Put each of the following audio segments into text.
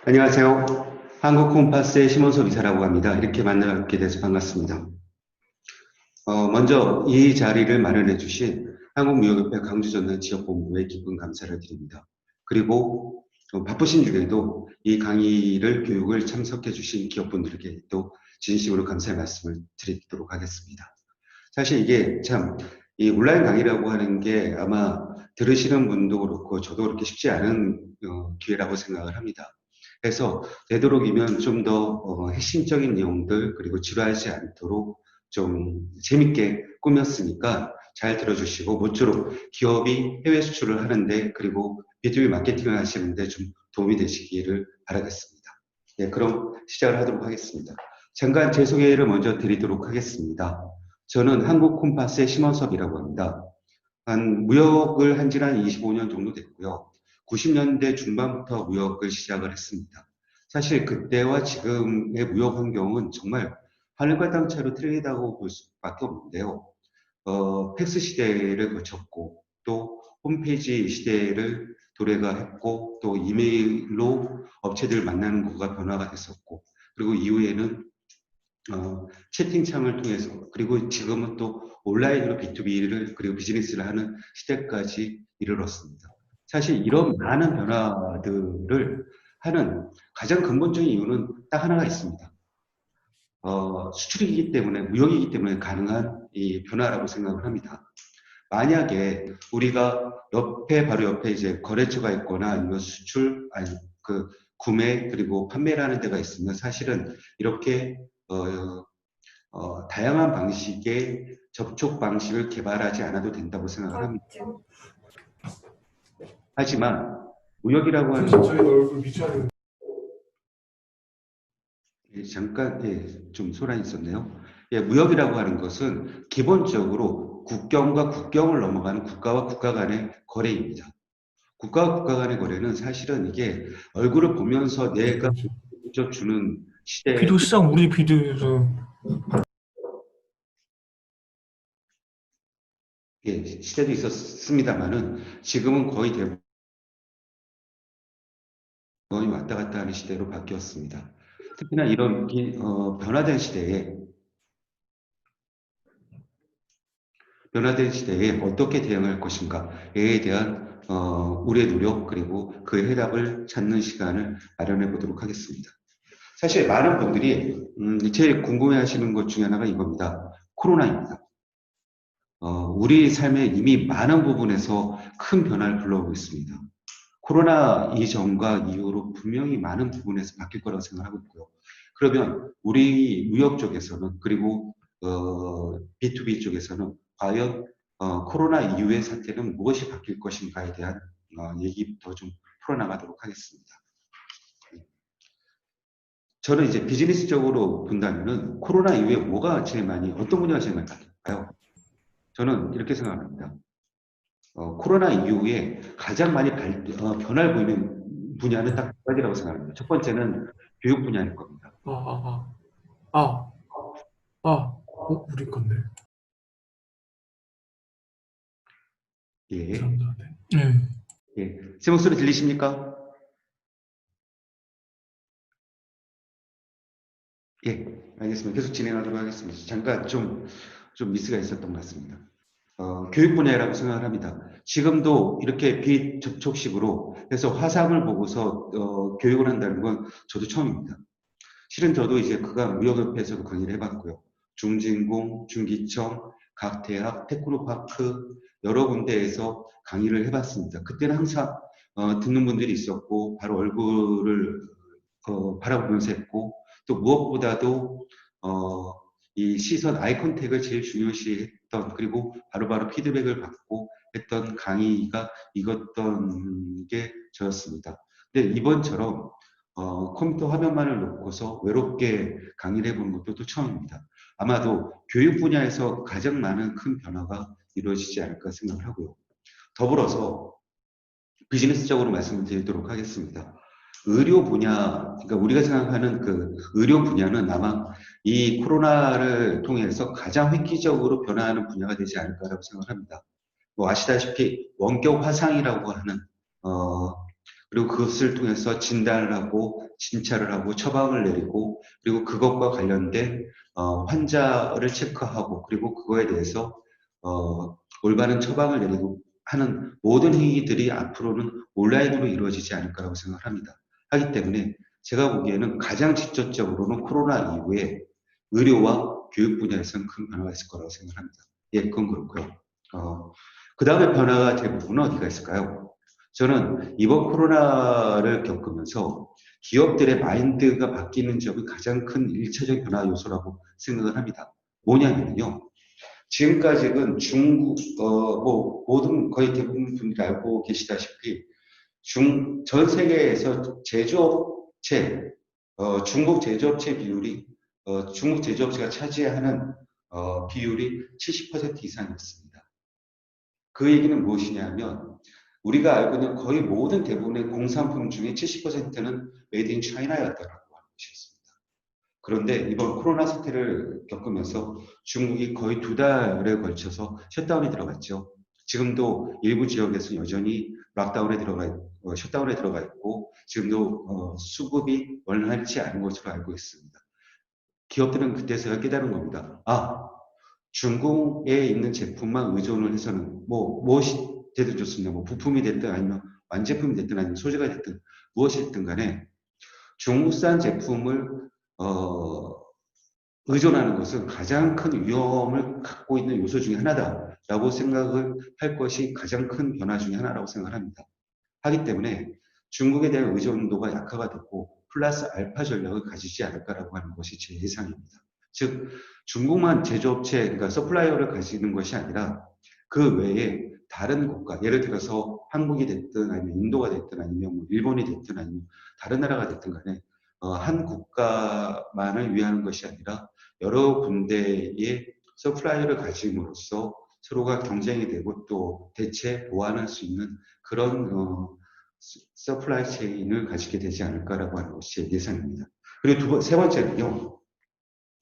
안녕하세요. 한국 콤파스의 심원섭 이사라고 합니다. 이렇게 만나뵙게 돼서 반갑습니다. 먼저 이 자리를 마련해 주신 한국무역협회 강주전남 지역본부에 깊은 감사를 드립니다. 그리고 바쁘신 중에도 이 강의를 교육을 참석해 주신 기업분들에게 또 진심으로 감사의 말씀을 드리도록 하겠습니다. 사실 이게 참 이 온라인 강의라고 하는 게 아마 들으시는 분도 그렇고 저도 그렇게 쉽지 않은 기회라고 생각을 합니다. 그래서 되도록이면 좀 더 핵심적인 내용들 그리고 지루하지 않도록 좀 재밌게 꾸몄으니까 잘 들어주시고 모쪼록 기업이 해외 수출을 하는데 그리고 B2B 마케팅을 하시는데 좀 도움이 되시기를 바라겠습니다. 네, 그럼 시작을 하도록 하겠습니다. 잠깐 제 소개를 먼저 드리도록 하겠습니다. 저는 한국 콤파스의 심원섭이라고 합니다. 무역을 한 지는 25년 정도 됐고요. 90년대 중반부터 무역을 시작을 했습니다. 사실 그때와 지금의 무역 환경은 정말 하늘과 땅 차이로 틀리다고 볼 수밖에 없는데요. 팩스 시대를 거쳤고 또 홈페이지 시대를 도래가 했고 또 이메일로 업체들을 만나는 거가 변화가 됐었고 그리고 이후에는 채팅창을 통해서 그리고 지금은 또 온라인으로 B2B를 그리고 비즈니스를 하는 시대까지 이르렀습니다. 사실 이런 많은 변화들을 하는 가장 근본적인 이유는 딱 하나가 있습니다. 수출이기 때문에 무역이기 때문에 가능한 이 변화라고 생각을 합니다. 만약에 우리가 바로 옆에 이제 거래처가 있거나 아니면 수출, 아니, 구매 그리고 판매라는 데가 있으면 사실은 이렇게 다양한 방식의 접촉 방식을 개발하지 않아도 된다고 생각을 합니다. 하지만 무역이라고 하는 저희 얼굴 비춰야 잠깐 좀 소란이 있었네요. 무역이라고 하는 것은 기본적으로 국경과 국경을 넘어가는 국가와 국가 간의 거래입니다. 국가와 국가 간의 거래는 사실은 이게 얼굴을 보면서 내가 직접 주는 시대, 비도 시장 우리 비도에서 시대도 있었습니다만은 지금은 거의 대부분 왔다 갔다 하는 시대로 바뀌었습니다. 특히나 이런 변화된 시대에 어떻게 대응할 것인가에 대한 우리의 노력 그리고 그 해답을 찾는 시간을 마련해 보도록 하겠습니다. 사실 많은 분들이 제일 궁금해하시는 것 중에 하나가 이겁니다. 코로나입니다. 우리 삶에 이미 많은 부분에서 큰 변화를 불러오고 있습니다. 코로나 이전과 이후로 분명히 많은 부분에서 바뀔 거라고 생각하고 있고요. 그러면 우리 무역 쪽에서는 그리고 B2B 쪽에서는 과연 코로나 이후의 사태는 무엇이 바뀔 것인가에 대한 얘기부터 좀 풀어나가도록 하겠습니다. 저는 이제 비즈니스적으로 본다면은 코로나 이후에 어떤 분야가 제일 많이 바뀔까요? 저는 이렇게 생각합니다. 코로나 이후에 가장 많이 변화를 보이는 분야는 딱 두 가지라고 생각합니다. 첫 번째는 교육 분야일 겁니다. 우리 건데. 예. 감사합니다. 네. 제 목소리 들리십니까? 예, 알겠습니다. 계속 진행하도록 하겠습니다. 잠깐 좀 미스가 있었던 것 같습니다. 교육 분야라고 생각을 합니다. 지금도 이렇게 비접촉식으로 해서 화상을 보고서 교육을 한다는 건 저도 처음입니다. 실은 저도 이제 그간 무역협회에서도 강의를 해봤고요. 중진공, 중기청, 각 대학, 테크노파크 여러 군데에서 강의를 해봤습니다. 그때는 항상 듣는 분들이 있었고 바로 얼굴을 바라보면서 했고 또 무엇보다도 이 시선 아이 컨택을 제일 중요시했던 그리고 바로바로 피드백을 받고 했던 강의가 이겼던 게 저였습니다. 근데 이번처럼 컴퓨터 화면만을 놓고서 외롭게 강의를 해보는 것도 또 처음입니다. 아마도 교육 분야에서 가장 많은 큰 변화가 이루어지지 않을까 생각을 하고요. 더불어서 비즈니스적으로 말씀을 드리도록 하겠습니다. 의료 분야, 그러니까 우리가 생각하는 그 의료 분야는 아마 이 코로나를 통해서 가장 획기적으로 변화하는 분야가 되지 않을까라고 생각을 합니다. 뭐 아시다시피 원격 화상이라고 하는 그리고 그것을 통해서 진단을 하고 진찰을 하고 처방을 내리고 그리고 그것과 관련된 환자를 체크하고 그리고 그거에 대해서 올바른 처방을 내리고 하는 모든 행위들이 앞으로는 온라인으로 이루어지지 않을 거라고 생각을 합니다. 하기 때문에 제가 보기에는 가장 직접적으로는 코로나 이후에 의료와 교육 분야에서는 큰 변화가 있을 거라고 생각합니다. 예, 그건 그렇고요. 그 다음에 변화가 될 부분은 어디가 있을까요? 저는 이번 코로나를 겪으면서 기업들의 마인드가 바뀌는 점이 가장 큰 일차적 변화 요소라고 생각을 합니다. 뭐냐면요. 지금까지는 중국, 모든 거의 대부분 분들이 알고 계시다시피 전 세계에서 제조업체, 중국 제조업체 비율이, 중국 제조업체가 차지하는 비율이 70% 이상이었습니다. 그 얘기는 무엇이냐면 우리가 알고 있는 거의 모든 대부분의 공산품 중에 70%는 메이드 인 차이나였다라고 하는 것이었습니다. 그런데 이번 코로나 사태를 겪으면서 중국이 거의 2달에 걸쳐서 셧다운에 들어갔죠. 지금도 일부 지역에서 여전히 셧다운에 들어가 있고 지금도 수급이 원활치 않은 것으로 알고 있습니다. 기업들은 그때서야 깨달은 겁니다. 중국에 있는 제품만 의존을 해서는 무엇이 되든 좋습니다. 부품이 됐든 아니면 완제품이 됐든 아니면 소재가 됐든 무엇이 됐든 간에 중국산 제품을 의존하는 것은 가장 큰 위험을 갖고 있는 요소 중에 하나다라고 생각을 할 것이 가장 큰 변화 중에 하나라고 생각을 합니다. 하기 때문에 중국에 대한 의존도가 약화가 됐고 플러스 알파 전략을 가지지 않을까라고 하는 것이 제 예상입니다. 즉 중국만 제조업체, 그러니까 서플라이어를 가지는 것이 아니라 그 외에 다른 국가, 예를 들어서 한국이 됐든 아니면 인도가 됐든 아니면 일본이 됐든 아니면 다른 나라가 됐든 간에 한 국가만을 위하는 것이 아니라 여러 군데의 서플라이어를 가짐으로써 서로가 경쟁이 되고 또 대체 보완할 수 있는 그런 서플라이 체인을 가지게 되지 않을까라고 하는 것이 제 예상입니다. 그리고 세 번째는요.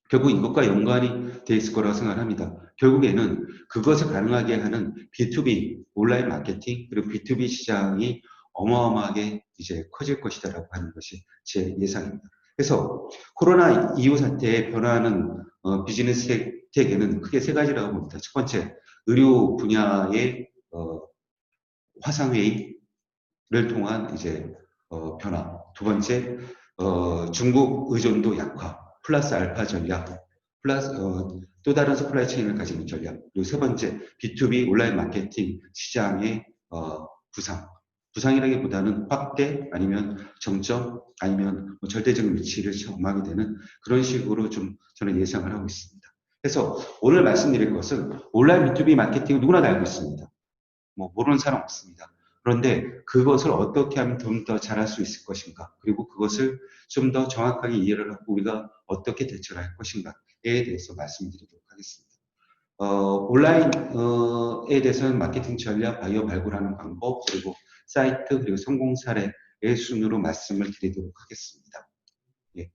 결국 이것과 연관이 돼 있을 거라고 생각합니다. 결국에는 그것을 가능하게 하는 B2B 온라인 마케팅 그리고 B2B 시장이 어마어마하게 이제 커질 것이다라고 하는 것이 제 예상입니다. 그래서 코로나 이후 사태에 변화하는 비즈니스 세계는 크게 세 가지라고 봅니다. 첫 번째, 의료 분야의 화상회의를 통한 이제 변화. 두 번째, 중국 의존도 약화. 플러스 알파 전략, 플러스 또 다른 서플라이 체인을 가지는 전략. 그리고 세 번째, B2B 온라인 마케팅 시장의 부상이라기보다는 확대 아니면 정점 아니면 절대적인 위치를 점하게 되는 그런 식으로 좀 저는 예상을 하고 있습니다. 그래서 오늘 말씀드릴 것은 온라인 B2B 마케팅을 누구나 다 알고 있습니다. 모르는 사람 없습니다. 그런데 그것을 어떻게 하면 좀 더 잘할 수 있을 것인가, 그리고 그것을 좀 더 정확하게 이해를 하고 우리가 어떻게 대처를 할 것인가에 대해서 말씀드리도록 하겠습니다. 온라인에 대해서는 마케팅 전략, 바이어 발굴하는 방법, 그리고 사이트, 그리고 성공 사례의 순으로 말씀을 드리도록 하겠습니다. 예.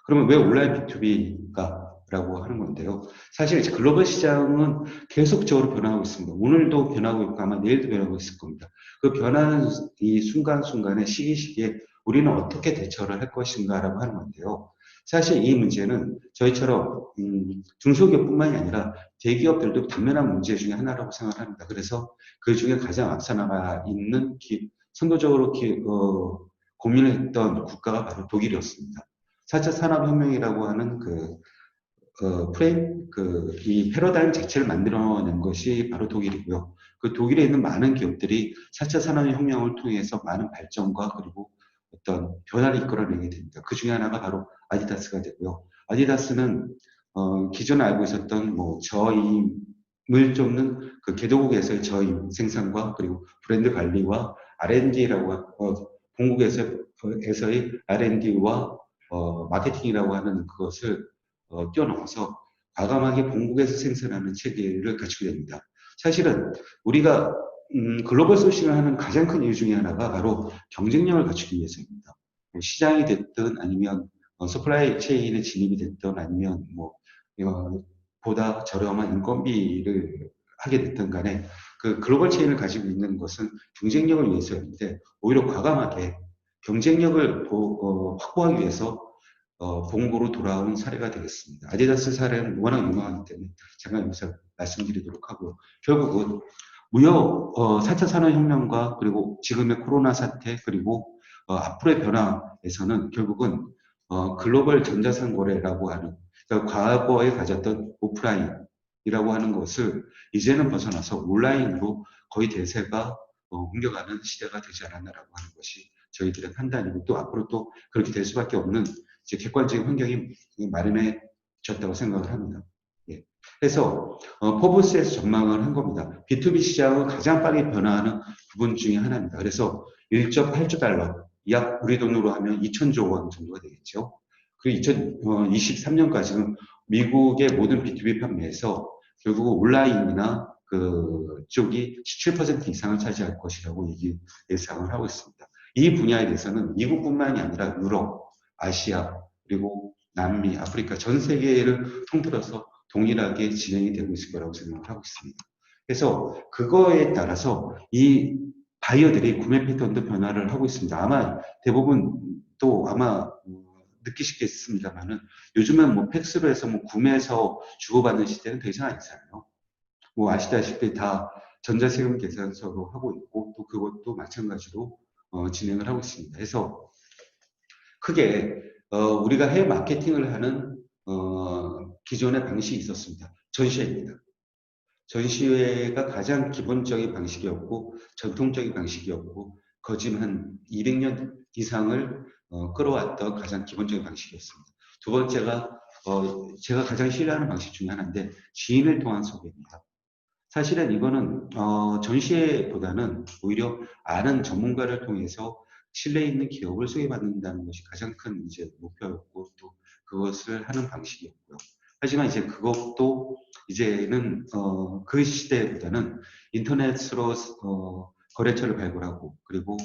그러면 왜 온라인 B2B가? 라고 하는 건데요. 사실 이제 글로벌 시장은 계속적으로 변화하고 있습니다. 오늘도 변하고 있고 아마 내일도 변하고 있을 겁니다. 그 변하는 이 순간순간의 시기에 우리는 어떻게 대처를 할 것인가라고 하는 건데요. 사실 이 문제는 저희처럼 중소기업뿐만이 아니라 대기업들도 당면한 문제 중에 하나라고 생각합니다. 그래서 그 중에 가장 앞서 나가 있는 선도적으로 고민을 했던 국가가 바로 독일이었습니다. 4차 산업혁명이라고 하는 이 패러다임 자체를 만들어낸 것이 바로 독일이고요. 그 독일에 있는 많은 기업들이 4차 산업혁명을 통해서 많은 발전과 그리고 어떤 변화를 이끌어내게 됩니다. 그 중에 하나가 바로 아디다스가 되고요. 아디다스는 기존에 알고 있었던 저임을 쫓는 그 개도국에서의 저임 생산과 그리고 브랜드 관리와 R&D라고 본국에서의 R&D와 마케팅이라고 하는 그것을 뛰어넘어서 과감하게 본국에서 생산하는 체계를 갖추게 됩니다. 사실은 우리가 글로벌 소싱을 하는 가장 큰 이유 중에 하나가 바로 경쟁력을 갖추기 위해서입니다. 시장이 됐든 아니면 서플라이 체인에 진입이 됐든 아니면 보다 저렴한 인건비를 하게 됐든 간에 그 글로벌 체인을 가지고 있는 것은 경쟁력을 위해서였는데 오히려 과감하게 경쟁력을 확보하기 위해서 본국으로 돌아온 사례가 되겠습니다. 아디다스 사례는 워낙 유명하기 때문에 잠깐 여기서 말씀드리도록 하고요. 결국은 무역 4차 산업혁명과 그리고 지금의 코로나 사태 그리고 앞으로의 변화에서는 결국은 글로벌 전자상거래라고 하는 그러니까 과거에 가졌던 오프라인이라고 하는 것을 이제는 벗어나서 온라인으로 거의 대세가 옮겨가는 시대가 되지 않았나라고 하는 것이 저희들의 판단이고 또 앞으로 또 그렇게 될 수밖에 없는 이제 객관적인 환경이 마련해졌다고 생각을 합니다. 예. 그래서 포브스에서 전망을 한 겁니다. B2B 시장은 가장 빠르게 변화하는 부분 중에 하나입니다. 그래서 1.8조 달러, 약 우리 돈으로 하면 2천조 원 정도가 되겠죠. 그리고 2023년까지는 미국의 모든 B2B 판매에서 결국 온라인이나 그쪽이 17% 이상을 차지할 것이라고 예상을 하고 있습니다. 이 분야에 대해서는 미국뿐만이 아니라 유럽, 아시아, 그리고 남미, 아프리카 전 세계를 통틀어서 동일하게 진행이 되고 있을 거라고 생각을 하고 있습니다. 그래서 그거에 따라서 이 바이어들이 구매 패턴도 변화를 하고 있습니다. 아마 대부분 또 아마 느끼시겠습니다만은 요즘은 뭐 팩스로 해서 뭐 구매해서 주고받는 시대는 더 이상 아니잖아요. 뭐 아시다시피 다 전자세금 계산서로 하고 있고 또 그것도 마찬가지로 진행을 하고 있습니다. 그래서 크게 우리가 해외 마케팅을 하는 기존의 방식이 있었습니다. 전시회입니다. 전시회가 가장 기본적인 방식이었고 전통적인 방식이었고 거진 한 200년 이상을 끌어왔던 가장 기본적인 방식이었습니다. 두 번째가 제가 가장 신뢰하는 방식 중에 하나인데 지인을 통한 소개입니다. 사실은 이거는 전시회보다는 오히려 아는 전문가를 통해서 신뢰 있는 기업을 소개받는다는 것이 가장 큰 이제 목표였고 또 그것을 하는 방식이었고요. 하지만 이제 그것도 이제는 그 시대보다는 인터넷으로 거래처를 발굴하고 그리고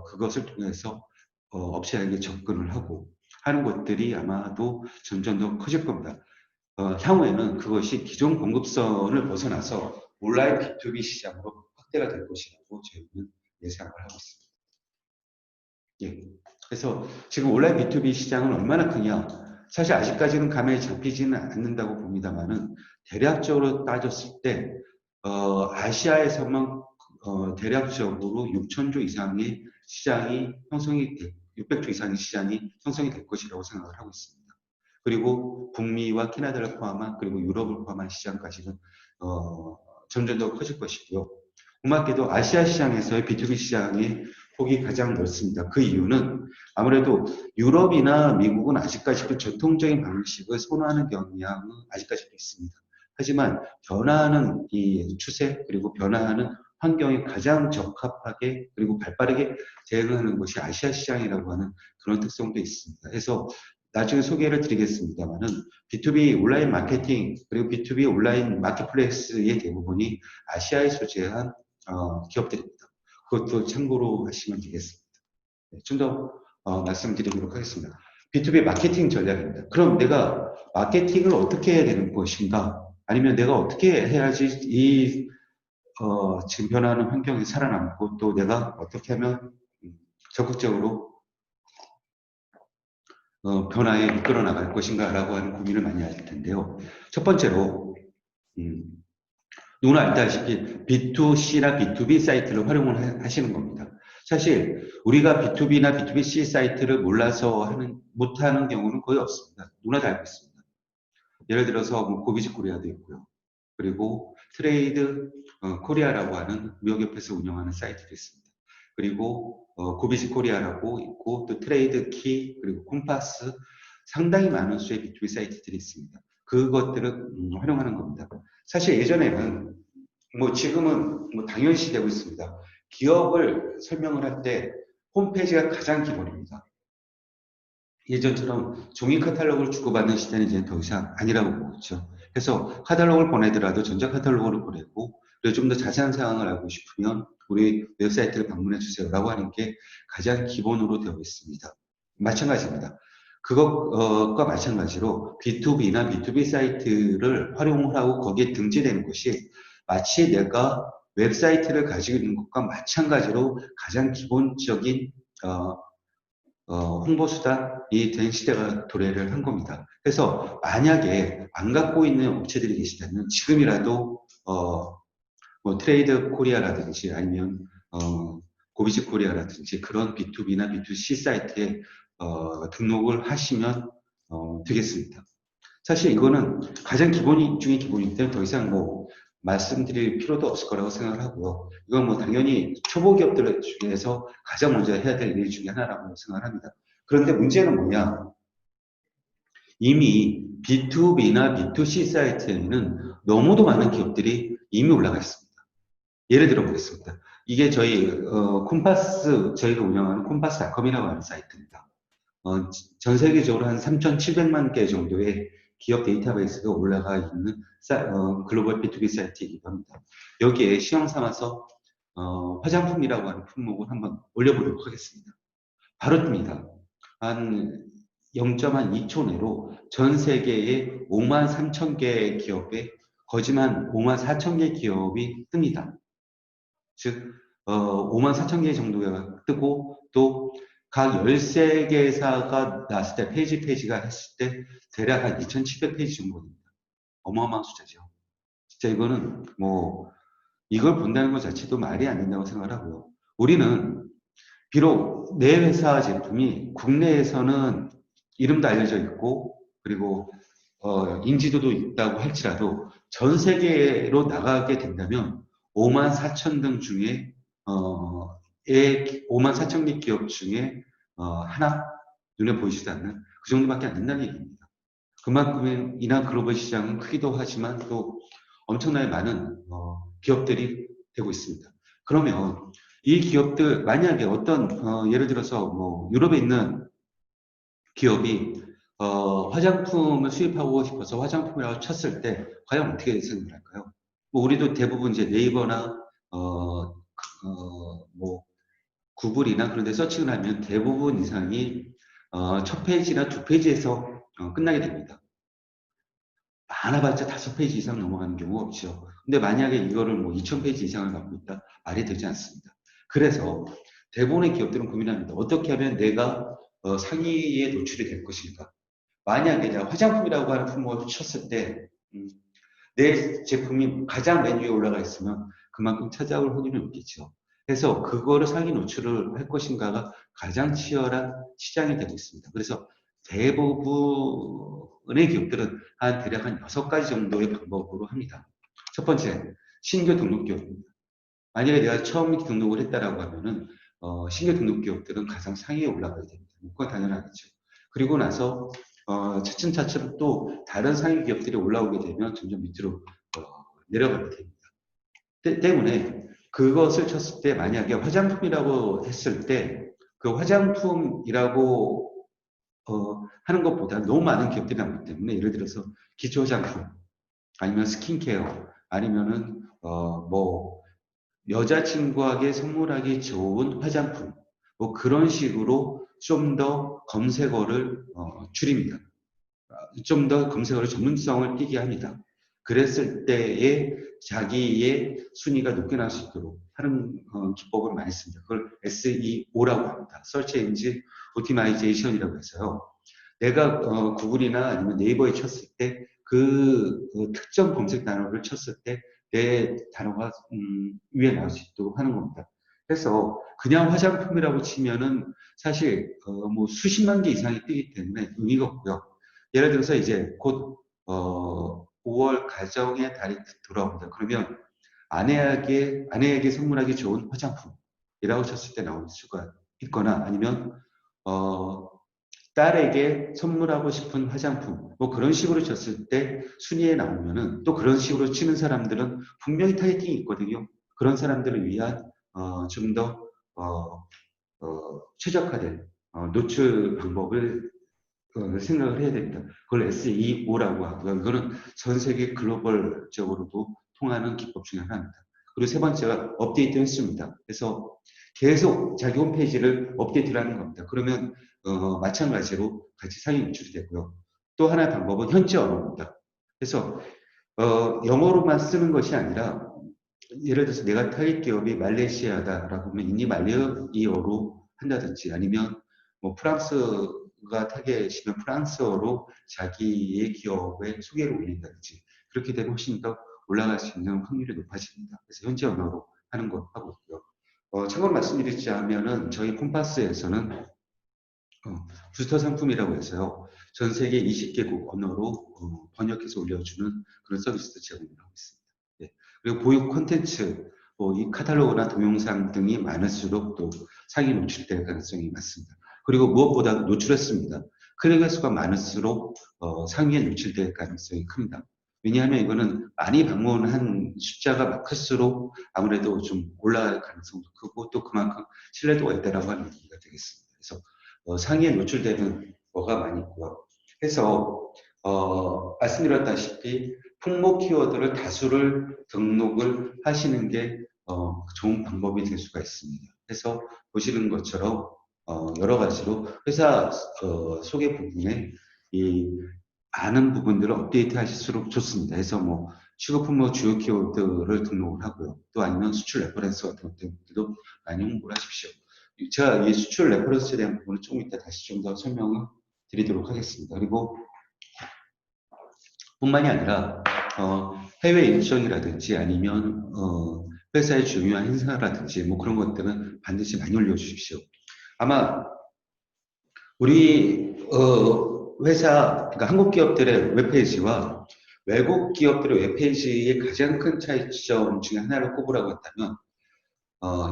그것을 통해서 업체에게 접근을 하고 하는 것들이 아마도 점점 더 커질 겁니다. 향후에는 그것이 기존 공급선을 벗어나서 온라인 B2B 시장으로 확대가 될 것이라고 저희는 예상을 하고 있습니다. 예. 그래서 지금 온라인 B2B 시장은 얼마나 크냐? 사실 아직까지는 감에 잡히지는 않는다고 봅니다만은 대략적으로 따졌을 때 아시아에서만 대략적으로 6천조 이상의 시장이 형성이 600조 이상의 시장이 형성이 될 것이라고 생각을 하고 있습니다. 그리고 북미와 캐나다를 포함한 그리고 유럽을 포함한 시장까지는 점점 더 커질 것이고요. 고맙게도 아시아 시장에서의 B2B 시장의 폭이 가장 넓습니다. 그 이유는 아무래도 유럽이나 미국은 아직까지도 전통적인 방식을 선호하는 경향은 아직까지도 있습니다. 하지만 변화하는 이 추세 그리고 변화하는 환경에 가장 적합하게 그리고 발빠르게 대응하는 것이 아시아 시장이라고 하는 그런 특성도 있습니다. 그래서 나중에 소개를 드리겠습니다만은 B2B 온라인 마케팅 그리고 B2B 온라인 마켓플레이스의 대부분이 아시아에 소재한 기업들입니다. 그것도 참고로 하시면 되겠습니다. 네, 좀 더 말씀드리도록 하겠습니다. B2B 마케팅 전략입니다. 그럼 내가 마케팅을 어떻게 해야 되는 것인가? 아니면 내가 어떻게 해야지 이 지금 변화하는 환경에 살아남고 또 내가 어떻게 하면 적극적으로 변화에 이끌어 나갈 것인가라고 하는 고민을 많이 하실 텐데요. 첫 번째로 누구나 알다시피 B2C나 B2B 사이트를 활용을 하시는 겁니다. 사실 우리가 B2B나 B2B 사이트를 몰라서 못하는 경우는 거의 없습니다. 누구나 다 알고 있습니다. 예를 들어서 뭐 고비즈 코리아도 있고요. 그리고 트레이드 코리아라고 하는 무역협회에서 운영하는 사이트도 있습니다. 그리고 고비즈 코리아라고 있고 또 트레이드 키 그리고 콤파스 상당히 많은 수의 B2B 사이트들이 있습니다. 그것들을 활용하는 겁니다. 사실 예전에는 뭐 지금은 뭐 당연시 되고 있습니다. 기업을 설명을 할 때 홈페이지가 가장 기본입니다. 예전처럼 종이 카탈로그를 주고받는 시대는 이제 더 이상 아니라고 보고 있죠. 그래서 카탈로그를 보내더라도 전자 카탈로그를 보내고 그리고 좀 더 자세한 사항을 알고 싶으면 우리 웹사이트를 방문해 주세요라고 하는 게 가장 기본으로 되어 있습니다. 마찬가지입니다. 그것과 마찬가지로 B2B나 B2B 사이트를 활용을 하고 거기에 등재되는 것이 마치 내가 웹사이트를 가지고 있는 것과 마찬가지로 가장 기본적인 홍보수단이 된 시대가 도래를 한 겁니다. 그래서 만약에 안 갖고 있는 업체들이 계시다면 지금이라도 뭐 트레이드 코리아라든지 아니면 고비즈 코리아라든지 그런 B2B나 B2C 사이트에 등록을 하시면 되겠습니다. 사실 이거는 가장 기본 중에 기본이기 때문에 더 이상 뭐 말씀드릴 필요도 없을 거라고 생각을 하고요. 이건 뭐 당연히 초보 기업들 중에서 가장 먼저 해야 될 일 중에 하나라고 생각을 합니다. 그런데 문제는 뭐냐? 이미 B2B나 B2C 사이트에는 너무도 많은 기업들이 이미 올라가 있습니다. 예를 들어 보겠습니다. 이게 저희 콤파스, 저희가 운영하는 콤파스닷컴이라고 하는 사이트입니다. 전 세계적으로 한 3,700만 개 정도의 기업 데이터베이스가 올라가 있는 글로벌 B2B 사이트이기도 합니다. 여기에 시험 삼아서 화장품이라고 하는 품목을 한번 올려보도록 하겠습니다. 바로 뜹니다. 한 0.2초 내로 전 세계의 5만 3천 개 기업에 거짓말 5만 4천 개 기업이 뜹니다. 즉 5만 4천 개 정도가 뜨고 또 각 13개사가 나왔을 때 페이지가 했을 때 대략 한 2,700페이지 정도 됩니다. 어마어마한 숫자죠. 진짜 이거는 뭐 이걸 본다는 것 자체도 말이 안 된다고 생각을 하고요. 우리는 비록 내 회사 제품이 국내에서는 이름도 알려져 있고 그리고 인지도도 있다고 할지라도 전 세계로 나가게 된다면 5만 4천 등 중에 5만 4천 개 기업 중에 하나 눈에 보이지도 않는 그 정도밖에 안 된다는 얘기입니다. 그만큼이나 글로벌 시장은 크기도 하지만 또 엄청나게 많은 기업들이 되고 있습니다. 그러면 이 기업들 만약에 어떤 예를 들어서 뭐 유럽에 있는 기업이 화장품을 수입하고 싶어서 화장품이라고 쳤을 때 과연 어떻게 생각할까요? 뭐 우리도 대부분 이제 네이버나 뭐 구글이나 그런 데 서칭을 하면 대부분 이상이 첫 페이지나 두 페이지에서 끝나게 됩니다. 많아봤자 5페이지 이상 넘어가는 경우가 없죠. 근데 만약에 이거를 뭐 2,000페이지 이상을 갖고 있다? 말이 되지 않습니다. 그래서 대부분의 기업들은 고민합니다. 어떻게 하면 내가 상위에 노출이 될 것인가? 만약에 내가 화장품이라고 하는 품목을 쳤을 때 내 제품이 가장 맨 위에 올라가 있으면 그만큼 찾아올 확률이 높겠죠. 그래서 그거를 상위 노출을 할 것인가가 가장 치열한 시장이 되고 있습니다. 그래서 대부분의 기업들은 대략 한 6가지 정도의 방법으로 합니다. 첫 번째, 신규 등록 기업입니다. 만약에 내가 처음 등록을 했다라고 하면은 신규 등록 기업들은 가장 상위에 올라가야 됩니다. 그건 당연하겠죠. 그리고 나서 차츰차츰 또 다른 상위 기업들이 올라오게 되면 점점 밑으로 내려가게 됩니다. 때문에 그것을 쳤을 때 만약에 화장품이라고 했을 때 그 화장품이라고 하는 것보다 너무 많은 기업들이 나오기 때문에 예를 들어서 기초 화장품 아니면 스킨케어 아니면은 뭐 여자친구에게 선물하기 좋은 화장품 뭐 그런 식으로 좀 더 검색어를 줄입니다. 좀 더 검색어를 전문성을 띠게 합니다. 그랬을 때에 자기의 순위가 높게 나올 수 있도록 하는 기법을 많이 씁니다. 그걸 SEO라고 합니다. Search Engine Optimization이라고 해서요. 내가 구글이나 아니면 네이버에 쳤을 때 그 특정 검색 단어를 쳤을 때 내 단어가 위에 나올 수 있도록 하는 겁니다. 그래서 그냥 화장품이라고 치면은 사실 뭐 수십만 개 이상이 뜨기 때문에 의미가 없고요. 예를 들어서 이제 곧 5월 가정의 달이 돌아옵니다. 그러면 아내에게 선물하기 좋은 화장품이라고 쳤을 때 나올 수가 있거나 아니면 딸에게 선물하고 싶은 화장품 뭐 그런 식으로 쳤을 때 순위에 나오면은 또 그런 식으로 치는 사람들은 분명히 타겟팅이 있거든요. 그런 사람들을 위한 좀 더 최적화된 노출 방법을 생각을 해야 됩니다. 그걸 SEO라고 하고요. 이거는 전 세계 글로벌적으로도 통하는 기법 중에 하나입니다. 그리고 세 번째가 업데이트 횟수입니다. 그래서 계속 자기 홈페이지를 업데이트를 하는 겁니다. 그러면 마찬가지로 같이 상위 노출이 되고요. 또 하나의 방법은 현지 언어입니다. 그래서 영어로만 쓰는 것이 아니라 예를 들어서 내가 타깃 기업이 말레이시아다라고 하면 인디 말레이어로 한다든지 아니면 뭐 프랑스가 타겟이면 프랑스어로 자기의 기업의 소개를 올린다든지 그렇게 되면 훨씬 더 올라갈 수 있는 확률이 높아집니다. 그래서 현지 언어로 하는 거 하고 있고요. 참고로 말씀드리자면은 저희 콤파스에서는 부스터 상품이라고 해서요. 전 세계 20개국 언어로 번역해서 올려주는 그런 서비스도 제공을 하고 있습니다. 예. 그리고 보육 콘텐츠, 이 카탈로그나 동영상 등이 많을수록 또 상위 노출될 가능성이 많습니다. 그리고 무엇보다 노출했습니다. 클릭 횟수가 많을수록 상위에 노출될 가능성이 큽니다. 왜냐하면 이거는 많이 방문한 숫자가 클수록 아무래도 좀 올라갈 가능성도 크고 또 그만큼 신뢰도가 있다라고 하는 얘기가 되겠습니다. 그래서 상위에 노출되는 거가 많이 있고요. 해서 말씀드렸다시피 풍모 키워드를 다수를 등록을 하시는 게 좋은 방법이 될 수가 있습니다. 해서 보시는 것처럼 여러 가지로 회사 소개 부분에 이 많은 부분들을 업데이트 하실수록 좋습니다. 해서 뭐 취급 품목 주요 키워드를 등록을 하고요. 또 아니면 수출 레퍼런스 같은 것들도 많이 홍보를 하십시오. 제가 이 수출 레퍼런스에 대한 부분은 조금 이따 다시 좀 더 설명을 드리도록 하겠습니다. 그리고 뿐만이 아니라 해외 일정이라든지 아니면 회사의 중요한 행사라든지 뭐 그런 것들은 반드시 많이 올려주십시오. 아마 우리 회사, 그러니까 한국 기업들의 웹페이지와 외국 기업들의 웹페이지의 가장 큰 차이점 중에 하나를 꼽으라고 한다면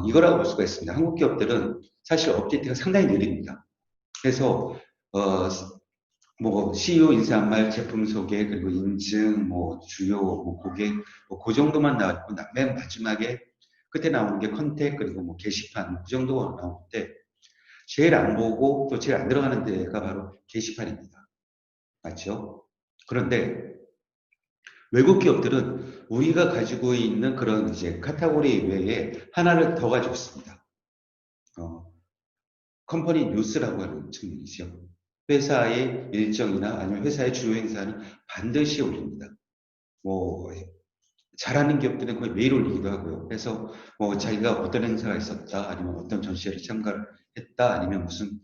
이거라고 볼 수가 있습니다. 한국 기업들은 사실 업데이트가 상당히 느립니다. 그래서 뭐 CEO 인사한 말, 제품 소개, 그리고 인증, 뭐 주요 뭐 고객, 그 정도만 나왔고 맨 마지막에 끝에 나오는 게 컨택 그리고 뭐 게시판 그 정도가 나올 때 제일 안 보고 또 제일 안 들어가는 데가 바로 게시판입니다. 맞죠? 그런데 외국 기업들은 우리가 가지고 있는 그런 이제 카테고리 외에 하나를 더 가지고 있습니다. 컴퍼니 뉴스라고 하는 측면이죠. 회사의 일정이나 아니면 회사의 주요 행사는 반드시 올립니다. 뭐 잘하는 기업들은 거의 매일 올리기도 하고요. 그래서 뭐 자기가 어떤 행사가 있었다, 아니면 어떤 전시회를 참가를 했다, 아니면 무슨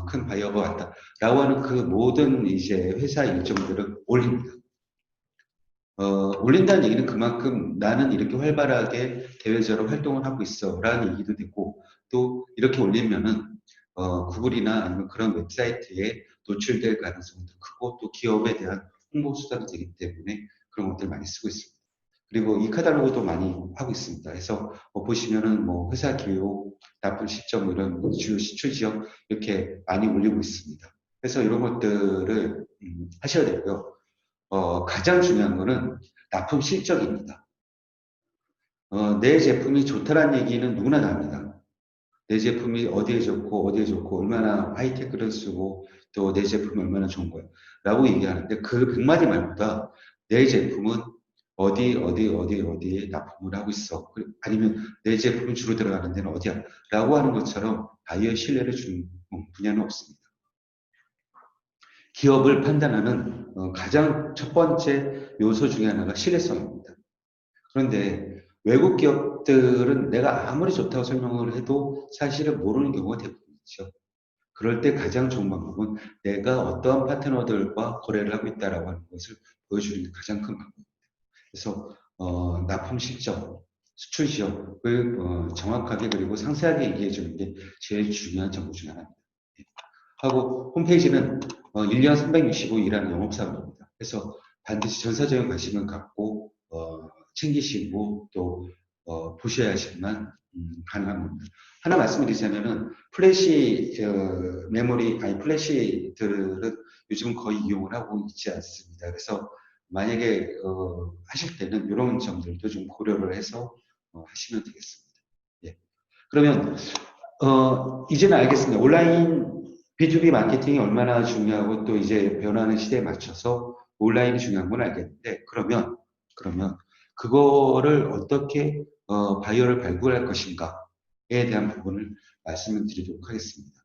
큰 바이어가 왔다라고 하는 그 모든 이제 회사 일정들을 올립니다. 올린다는 얘기는 그만큼 나는 이렇게 활발하게 대외적으로 활동을 하고 있어 라는 얘기도 되고 또 이렇게 올리면은 구글이나 아니면 그런 웹사이트에 노출될 가능성도 크고 또 기업에 대한 홍보 수단이 되기 때문에 그런 것들 많이 쓰고 있습니다. 그리고 이 카탈로그도 많이 하고 있습니다. 그래서 보시면은 뭐 회사 기호, 나쁜 시점 이런 주요 시출 지역 이렇게 많이 올리고 있습니다. 그래서 이런 것들을 하셔야 되고요. 가장 중요한 거는 납품 실적입니다. 내 제품이 좋다라는 얘기는 누구나 다 합니다. 내 제품이 어디에 좋고, 얼마나 하이테크를 쓰고, 또 내 제품이 얼마나 좋은 거야. 라고 얘기하는데, 그 100마디 말보다 내 제품은 어디에 납품을 하고 있어. 아니면 내 제품이 주로 들어가는 데는 어디야. 라고 하는 것처럼 바이어 신뢰를 주는 분야는 없습니다. 기업을 판단하는 가장 첫 번째 요소 중에 하나가 신뢰성입니다. 그런데 외국 기업들은 내가 아무리 좋다고 설명을 해도 사실은 모르는 경우가 대부분이죠. 그럴 때 가장 좋은 방법은 내가 어떠한 파트너들과 거래를 하고 있다라고 하는 것을 보여주는 게 가장 큰 방법입니다. 그래서 납품 실적, 수출 지역을 정확하게 그리고 상세하게 얘기해 주는 게 제일 중요한 정보 중 하나입니다. 하고 홈페이지는 1년 365일 일하는 영업사원입니다. 그래서 반드시 전사적인 관심을 갖고 챙기시고 또 보셔야지만 가능한 겁니다. 하나 말씀드리자면은 플래시 메모리 아니 플래시들은 요즘은 거의 이용을 하고 있지 않습니다. 그래서 만약에 하실 때는 이런 점들도 좀 고려를 해서 하시면 되겠습니다. 예. 그러면 이제는 알겠습니다. 온라인 B2B 마케팅이 얼마나 중요하고 또 이제 변화하는 시대에 맞춰서 온라인이 중요한 건 알겠는데 그러면 그거를 어떻게 바이어를 발굴할 것인가에 대한 부분을 말씀을 드리도록 하겠습니다.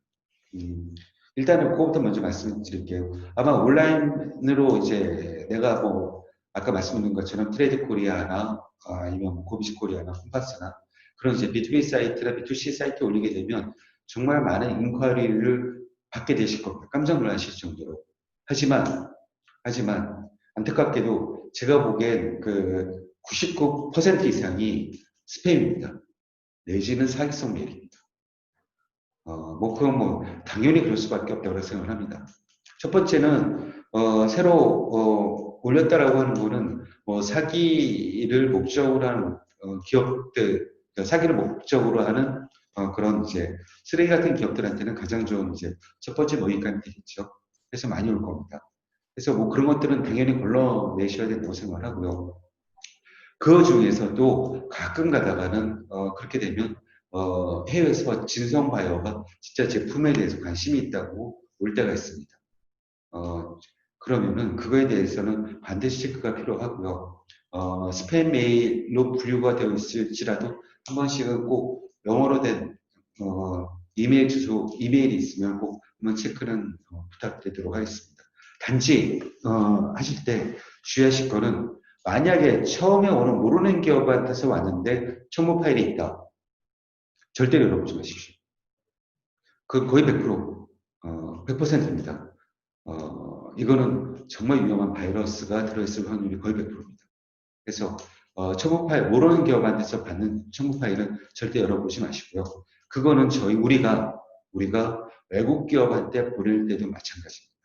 일단은 그거부터 먼저 말씀을 드릴게요. 아마 온라인으로 이제 내가 뭐 아까 말씀드린 것처럼 트레이드 코리아나 아니면 고비지 코리아나 콤파스나 그런 이제 B2B 사이트나 B2C 사이트에 올리게 되면 정말 많은 인ኳ리를 받게 되실 겁니다. 깜짝 놀라실 정도로. 하지만 안타깝게도 제가 보기엔 그 99% 이상이 스팸입니다. 내지는 사기성 메일입니다. 그건 당연히 그럴 수밖에 없다고 생각을 합니다. 첫 번째는, 새로, 올렸다라고 하는 거는, 사기를 목적으로 하는, 기업들, 사기를 목적으로 하는, 그런 이제, 쓰레기 같은 기업들한테는 가장 좋은 이제, 첫 번째 먹잇감이 되겠죠. 그래서 많이 올 겁니다. 그래서 그런 것들은 당연히 걸러내셔야 된다고 생각을 하고요. 그 중에서도 가끔 가다가는, 그렇게 되면, 해외에서 진성 바이어가 진짜 제품에 대해서 관심이 있다고 올 때가 있습니다. 그러면은 그거에 대해서는 반드시 체크가 필요하고요. 스팸 메일로 분류가 되어 있을지라도 한 번씩은 꼭 영어로 된 이메일 주소, 이메일이 있으면 꼭 한번 체크는 부탁드리도록 하겠습니다. 단지 하실 때 주의하실 거는 만약에 처음에 오는 모르는 기업한테서 왔는데 첨부 파일이 있다. 절대로 열어보지 마십시오. 그 거의 100%입니다. 이거는 정말 위험한 바이러스가 들어있을 확률이 거의 100%입니다. 그래서 첨부 파일, 모르는 기업한테서 받는 첨부 파일은 절대 열어보지 마시고요. 그거는 우리가 외국 기업한테 보낼 때도 마찬가지입니다.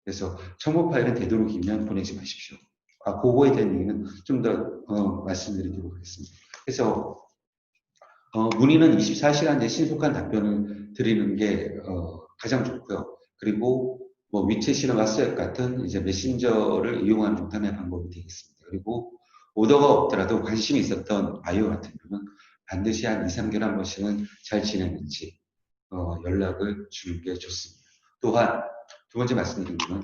그래서 첨부 파일은 되도록이면 보내지 마십시오. 그거에 대한 얘기는 좀 더 말씀드리도록 하겠습니다. 그래서 문의는 24시간 내 신속한 답변을 드리는 게 가장 좋고요. 그리고 위챗이나 왓츠앱 같은 이제 메신저를 이용하는 하나의 방법이 되겠습니다. 그리고 오더가 없더라도 관심이 있었던 바이오 같은 경우는 반드시 한 2, 3개월 한 번씩은 잘 지냈는지 연락을 주는 게 좋습니다. 또한 두 번째 말씀드린 거는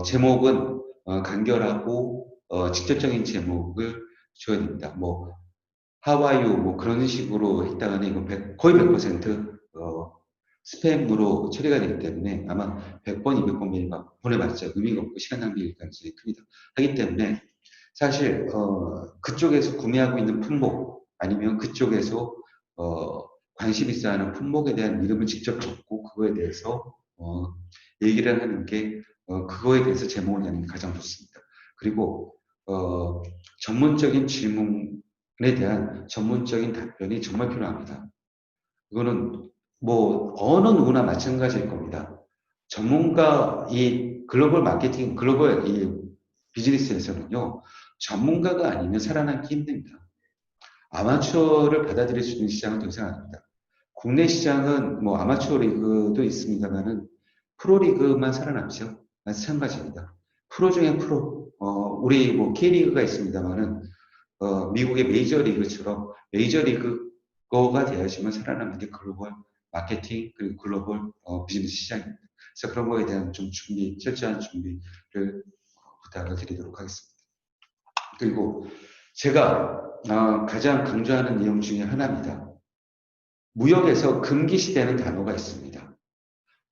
제목은 간결하고 직접적인 제목을 줘야 됩니다. 하와이유 그런 식으로 했다가는 이건 거의 100% 스팸으로 처리가 되기 때문에 아마 100번, 200번 메일 보내봤자 의미가 없고 시간 낭비일 가능성이 큽니다. 하기 때문에 사실 그쪽에서 구매하고 있는 품목 아니면 그쪽에서 관심 있어 하는 품목에 대한 이름을 직접 적고 그거에 대해서 얘기를 하는 게 그거에 대해서 제목을 내는 게 가장 좋습니다. 그리고 전문적인 질문에 대한 전문적인 답변이 정말 필요합니다. 이거는 어느 누구나 마찬가지일 겁니다. 전문가, 이 글로벌 마케팅, 글로벌 이 비즈니스에서는요, 전문가가 아니면 살아남기 힘듭니다. 아마추어를 받아들일 수 있는 시장은 더 이상 아닙니다. 국내 시장은 아마추어 리그도 있습니다만은 프로리그만 살아남죠. 마찬가지입니다. 프로 중에 프로, 우리 K리그가 있습니다만은 미국의 메이저리그처럼 메이저리그가 되어야지만 살아남는 게 글로벌 마케팅 그리고 글로벌 비즈니스 시장입니다. 그래서 그런 거에 대한 좀 철저한 준비를 부탁을 드리도록 하겠습니다. 그리고 제가 가장 강조하는 내용 중에 하나입니다. 무역에서 금기시되는 단어가 있습니다.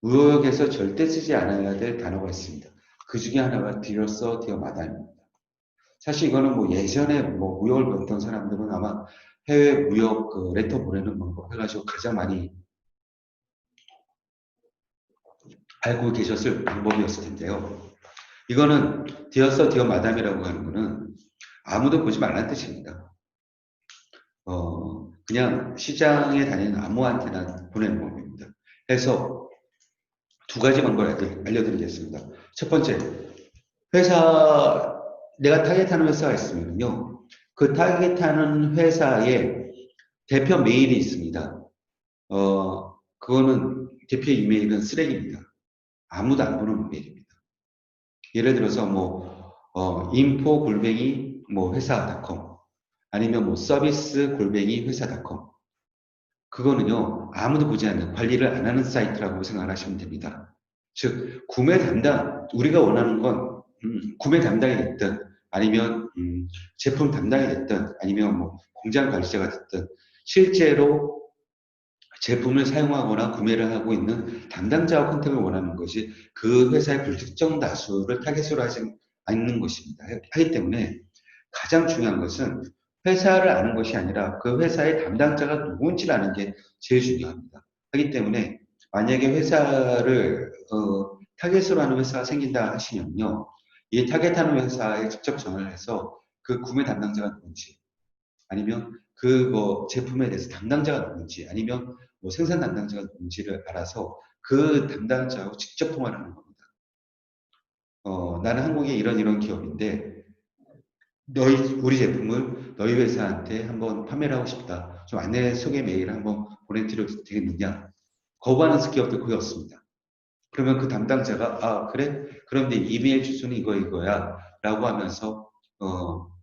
무역에서 절대 쓰지 않아야 될 단어가 있습니다. 그 중에 하나가 디어서 디어 마담입니다. 사실 이거는 예전에 무역을 배웠던 사람들은 아마 해외 무역 레터 보내는 방법 해가지고 가장 많이 알고 계셨을 방법이었을 텐데요. 이거는 디어서 디어 마담이라고 하는 거는 아무도 보지 말라는 뜻입니다. 그냥 시장에 다니는 아무한테나 보내는 방법입니다. 그래서 두 가지 방법을 알려드리겠습니다. 첫 번째, 내가 타겟하는 회사가 있으면요. 그 타겟하는 회사의 대표 메일이 있습니다. 그거는 대표 이메일은 쓰레기입니다. 아무도 안 보는 메일입니다. 예를 들어서 info 골뱅이 회사.com 아니면 서비스 골뱅이 회사.com 그거는요 아무도 보지 않는 관리를 안 하는 사이트라고 생각하시면 됩니다. 즉 구매 담당 우리가 원하는 건 구매 담당이 됐든 아니면 제품 담당이 됐든 아니면 공장 관리자가 됐든 실제로 제품을 사용하거나 구매를 하고 있는 담당자와 컨택을 원하는 것이 그 회사의 불특정 다수를 타겟으로 하지 않는 것입니다. 하기 때문에 가장 중요한 것은 회사를 아는 것이 아니라 그 회사의 담당자가 누군지를 아는 게 제일 중요합니다. 하기 때문에 만약에 회사를 타겟으로 하는 회사가 생긴다 하시면요. 이 타겟하는 회사에 직접 전화를 해서 그 구매 담당자가 누군지 아니면 그 뭐 제품에 대해서 담당자가 누군지 아니면 뭐 생산 담당자가 누군지를 알아서 그 담당자하고 직접 통화를 하는 겁니다. 나는 한국에 이런 기업인데 우리 제품을 너희 회사한테 한번 판매를 하고 싶다. 좀 안내 소개 메일을 한번 보내드려도 되겠느냐? 거부하는 기업도 거의 없습니다. 그러면 그 담당자가 그래? 그럼 내 이메일 주소는 이거야 라고 하면서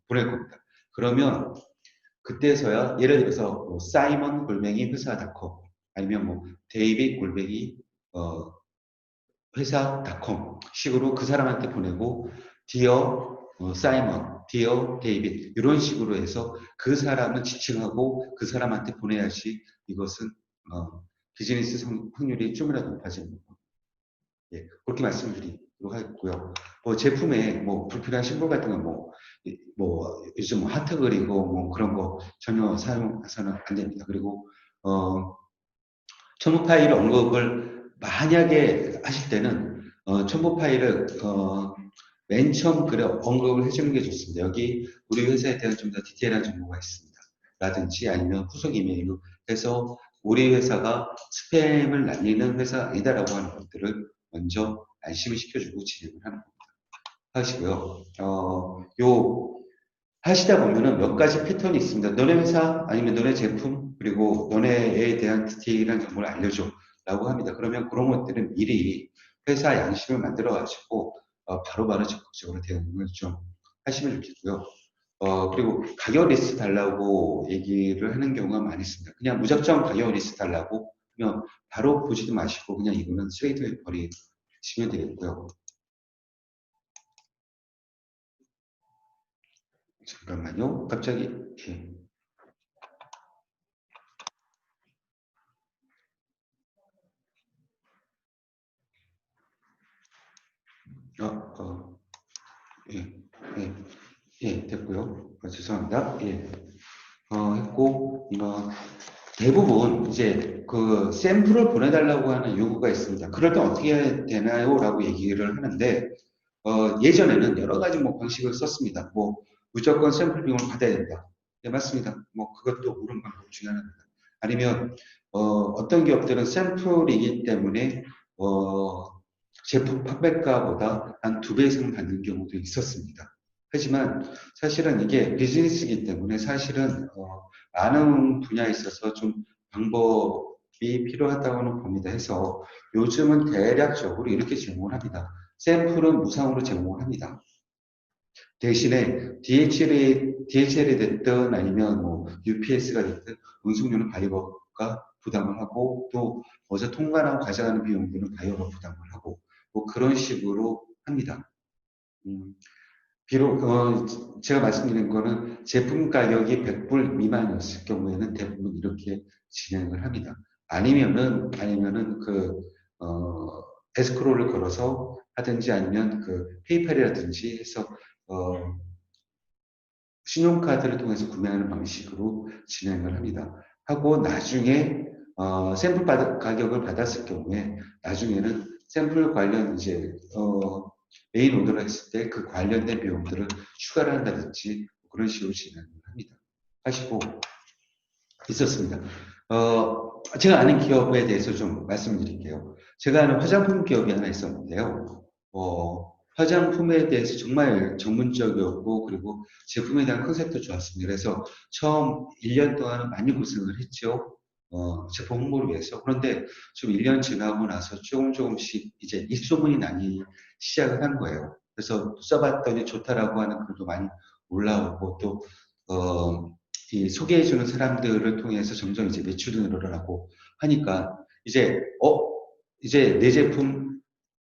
보낼 겁니다. 그러면 그때서야 예를 들어서 뭐 사이먼 골뱅이 회사닷컴 아니면 뭐 데이빗 골뱅이 회사닷컴 식으로 그 사람한테 보내고 디어 사이먼, 디어 데이빗 이런 식으로 해서 그 사람은 지칭하고 그 사람한테 보내야지 이것은 비즈니스 확률이 좀이라도 높아지는 거고 예, 그렇게 말씀드리도록 하겠고요. 뭐 제품에 뭐 불필요한 심볼 같은 건 뭐 요즘 하트 그리고 뭐 그런 거 전혀 사용해서는 안 됩니다. 그리고 첨부 파일 언급을 만약에 하실 때는 첨부 파일을 맨 처음 글에 언급을 해주는 게 좋습니다. 여기 우리 회사에 대한 좀 더 디테일한 정보가 있습니다. 라든지 아니면 후속 이메일로 해서 우리 회사가 스팸을 날리는 회사가 아니다라고 하는 것들을 먼저 안심을 시켜주고 진행을 하는 겁니다. 하시고요. 하시다 보면은 몇 가지 패턴이 있습니다. 너네 회사 아니면 너네 제품 그리고 너네에 대한 디테일한 정보를 알려줘 라고 합니다. 그러면 그런 것들은 미리 회사 양식을 만들어 가지고 바로바로 적극적으로 대응을 좀 하시면 좋겠고요. 그리고 가격 리스트 달라고 얘기를 하는 경우가 많이 있습니다. 그냥 무작정 가격 리스트 달라고 하면 바로 보지도 마시고 그냥 이거는 쓰레기통에 버리시면 되겠고요. 잠깐만요. 갑자기 예. 예, 예, 예, 됐고요. 죄송합니다. 예, 했고, 대부분 이제 그 샘플을 보내달라고 하는 요구가 있습니다. 그럴 때 어떻게 해야 되나요? 라고 얘기를 하는데, 예전에는 여러 가지 뭐 방식을 썼습니다. 뭐, 무조건 샘플 비용을 받아야 된다. 네, 맞습니다. 뭐, 그것도 옳은 방법 중에 하나입니다. 아니면, 어떤 기업들은 샘플이기 때문에, 제품 판매가보다 한 2배 이상 받는 경우도 있었습니다. 하지만 사실은 이게 비즈니스이기 때문에 사실은 많은 분야에 있어서 좀 방법이 필요하다고는 봅니다. 해서 요즘은 대략적으로 이렇게 제공을 합니다. 샘플은 무상으로 제공을 합니다. 대신에 DHL이 됐든 아니면 뭐 UPS가 됐든 운송료는 바이어가 부담을 하고 또 어제 통관하고 가져가는 비용들은 바이어가 부담을 하고 뭐 그런 식으로 합니다. 비록 제가 말씀드린 거는 제품 가격이 100불 미만이었을 경우에는 대부분 이렇게 진행을 합니다. 아니면은 에스크로를 걸어서 하든지 아니면 그 페이팔이라든지 해서 신용카드를 통해서 구매하는 방식으로 진행을 합니다. 하고 나중에 샘플 가격을 받았을 경우에 나중에는 샘플 관련 이제 메인 오더를 했을 때 그 관련된 비용들을 추가를 한다든지 그런 식으로 진행을 합니다. 하시고 있었습니다. 제가 아는 기업에 대해서 좀 말씀드릴게요. 제가 아는 화장품 기업이 하나 있었는데요. 화장품에 대해서 정말 전문적이었고 그리고 제품에 대한 컨셉도 좋았습니다. 그래서 처음 1년 동안 많이 고생을 했죠. 제품 홍보를 위해서. 그런데 좀 1년 지나고 나서 조금씩 이제 입소문이 나기 시작을 한 거예요. 그래서 써봤더니 좋다라고 하는 글도 많이 올라오고 또, 이 소개해주는 사람들을 통해서 점점 이제 매출이 늘어나고 하니까 이제 내 제품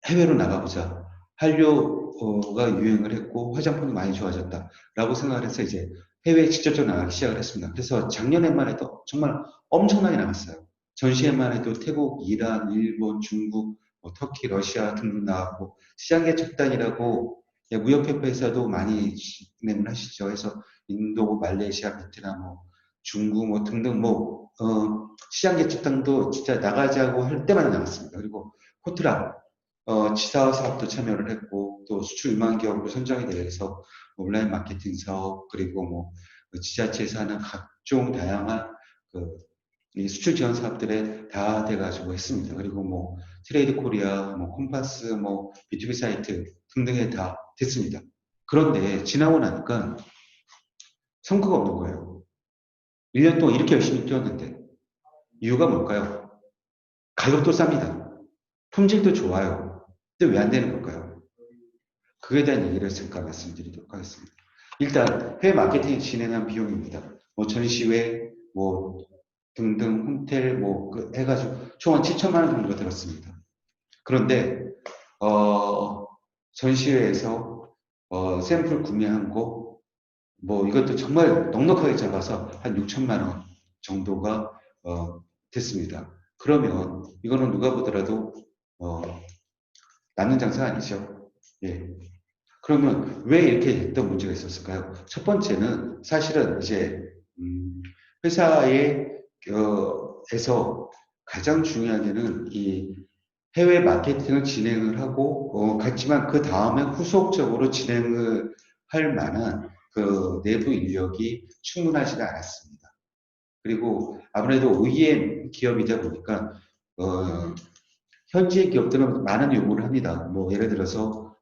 해외로 나가보자. 한류가 유행을 했고 화장품도 많이 좋아졌다라고 생각을 해서 이제 해외에 직접적으로 나가기 시작을 했습니다. 그래서 작년에만 해도 정말 엄청나게 나갔어요. 전시회만 해도 태국, 이란, 일본, 중국, 터키, 러시아 등등 나왔고 시장 개척단이라고 예, 무역협회에서도 많이 진행을 하시죠. 그래서 인도, 말레이시아, 베트남, 뭐 중국 뭐 등등 시장 개척당도 진짜 나가자고 할 때마다 나갔습니다. 그리고 코트라 지사 사업도 참여를 했고 또 수출 유망 기업으로 선정이 되어서 온라인 마케팅 사업 그리고 그 지자체에서 하는 각종 다양한 이 수출 지원 사업들에 다 돼가지고 했습니다. 그리고 트레이드 코리아, 콤파스, B2B 사이트 등등에 다 됐습니다. 그런데 지나고 나니까 성과가 없는 거예요. 1년 동안 이렇게 열심히 뛰었는데 이유가 뭘까요? 가격도 쌉니다. 품질도 좋아요. 근데 왜 안 되는 걸까요? 그에 대한 얘기를 잠깐 말씀드리도록 하겠습니다. 일단 해외 마케팅 진행한 비용입니다. 전시회, 등등 호텔 해가지고 총 한 7천만 원 정도가 들었습니다. 그런데 전시회에서 샘플 구매한 거 이것도 정말 넉넉하게 잡아서 한 6천만 원 정도가 됐습니다. 그러면 이거는 누가 보더라도 남는 장사가 아니죠. 예. 그러면 왜 이렇게 했던 문제가 있었을까요? 첫 번째는 사실은 이제 회사에 에서 가장 중요한 데는 이 해외 마케팅을 진행을 하고 갔지만 그 다음에 후속적으로 진행을 할 만한 그 내부 인력이 충분하지가 않았습니다. 그리고 아무래도 OEM 기업이다 보니까 현지 기업들은 많은 요구를 합니다. 예를 들어서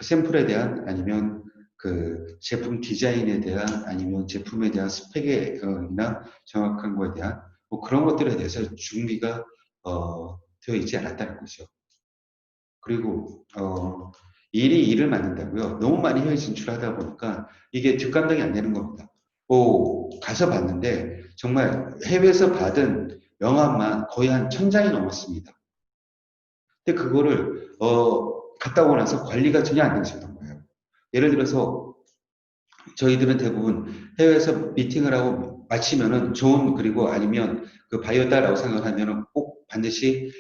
샘플에 대한 아니면 그 제품 디자인에 대한 아니면 제품에 대한 스펙이나 정확한 거에 대한 그런 것들에 대해서 준비가 되어 있지 않았다는 거죠. 그리고 일이 일을 만든다고요. 너무 많이 해외 진출하다 보니까 이게 뒷감당이 안 되는 겁니다. 가서 봤는데 정말 해외에서 받은 명함만 거의 한 1000장이 넘었습니다. 근데 그거를 갔다 오고 나서 관리가 전혀 안 되셨던 거예요. 예를 들어서 저희들은 대부분 해외에서 미팅을 하고 마치면은 그리고 아니면 그 바이오다라고 생각을 하면은 꼭 반드시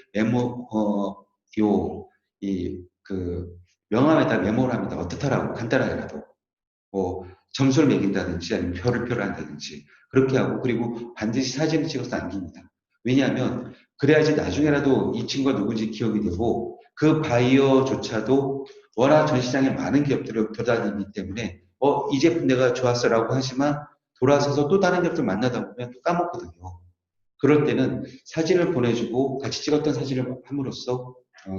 명함에다 메모를 합니다. 어떻더라고 간단하게라도 점수를 매긴다든지 아니면 별을 한다든지 그렇게 하고 그리고 반드시 사진을 찍어서 남깁니다. 왜냐하면 그래야지 나중에라도 이 친구가 누군지 기억이 되고 그 바이어조차도 워낙 전 시장에 많은 기업들을 돌아다니기 때문에 이 제품 내가 좋았어라고 하지만 돌아서서 또 다른 기업들 만나다 보면 또 까먹거든요. 그럴 때는 사진을 보내주고 같이 찍었던 사진을 함으로써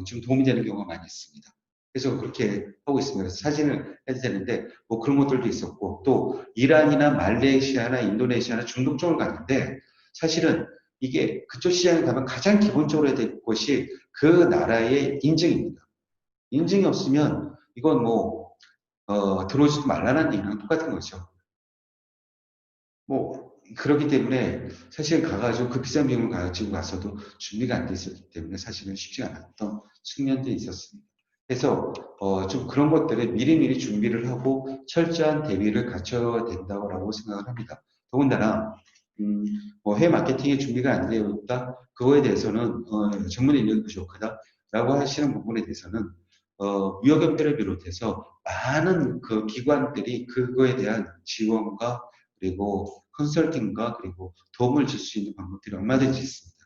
좀 도움이 되는 경우가 많이 있습니다. 그래서 그렇게 하고 있습니다. 그래서 사진을 해도 되는데 그런 것들도 있었고 또 이란이나 말레이시아나 인도네시아나 중동 쪽을 갔는데 사실은 이게 그쪽 시장에 가면 가장 기본적으로 해야 될 것이 그 나라의 인증입니다. 인증이 없으면 이건 들어오지도 말라는 얘기랑 똑같은 거죠. 그렇기 때문에 사실 가가지고 그 비싼 비용을 가지고 가서도 준비가 안 돼 있었기 때문에 사실은 쉽지 않았던 측면도 있었습니다. 그래서 좀 그런 것들을 미리미리 준비를 하고 철저한 대비를 갖춰야 된다고 생각을 합니다. 더군다나 해외 마케팅의 준비가 안 되어 있다 그거에 대해서는 전문 인력이 부족하다라고 하시는 부분에 대해서는 무역협회를 비롯해서 많은 그 기관들이 그거에 대한 지원과 그리고 컨설팅과 그리고 도움을 줄 수 있는 방법들이 얼마든지 있습니다.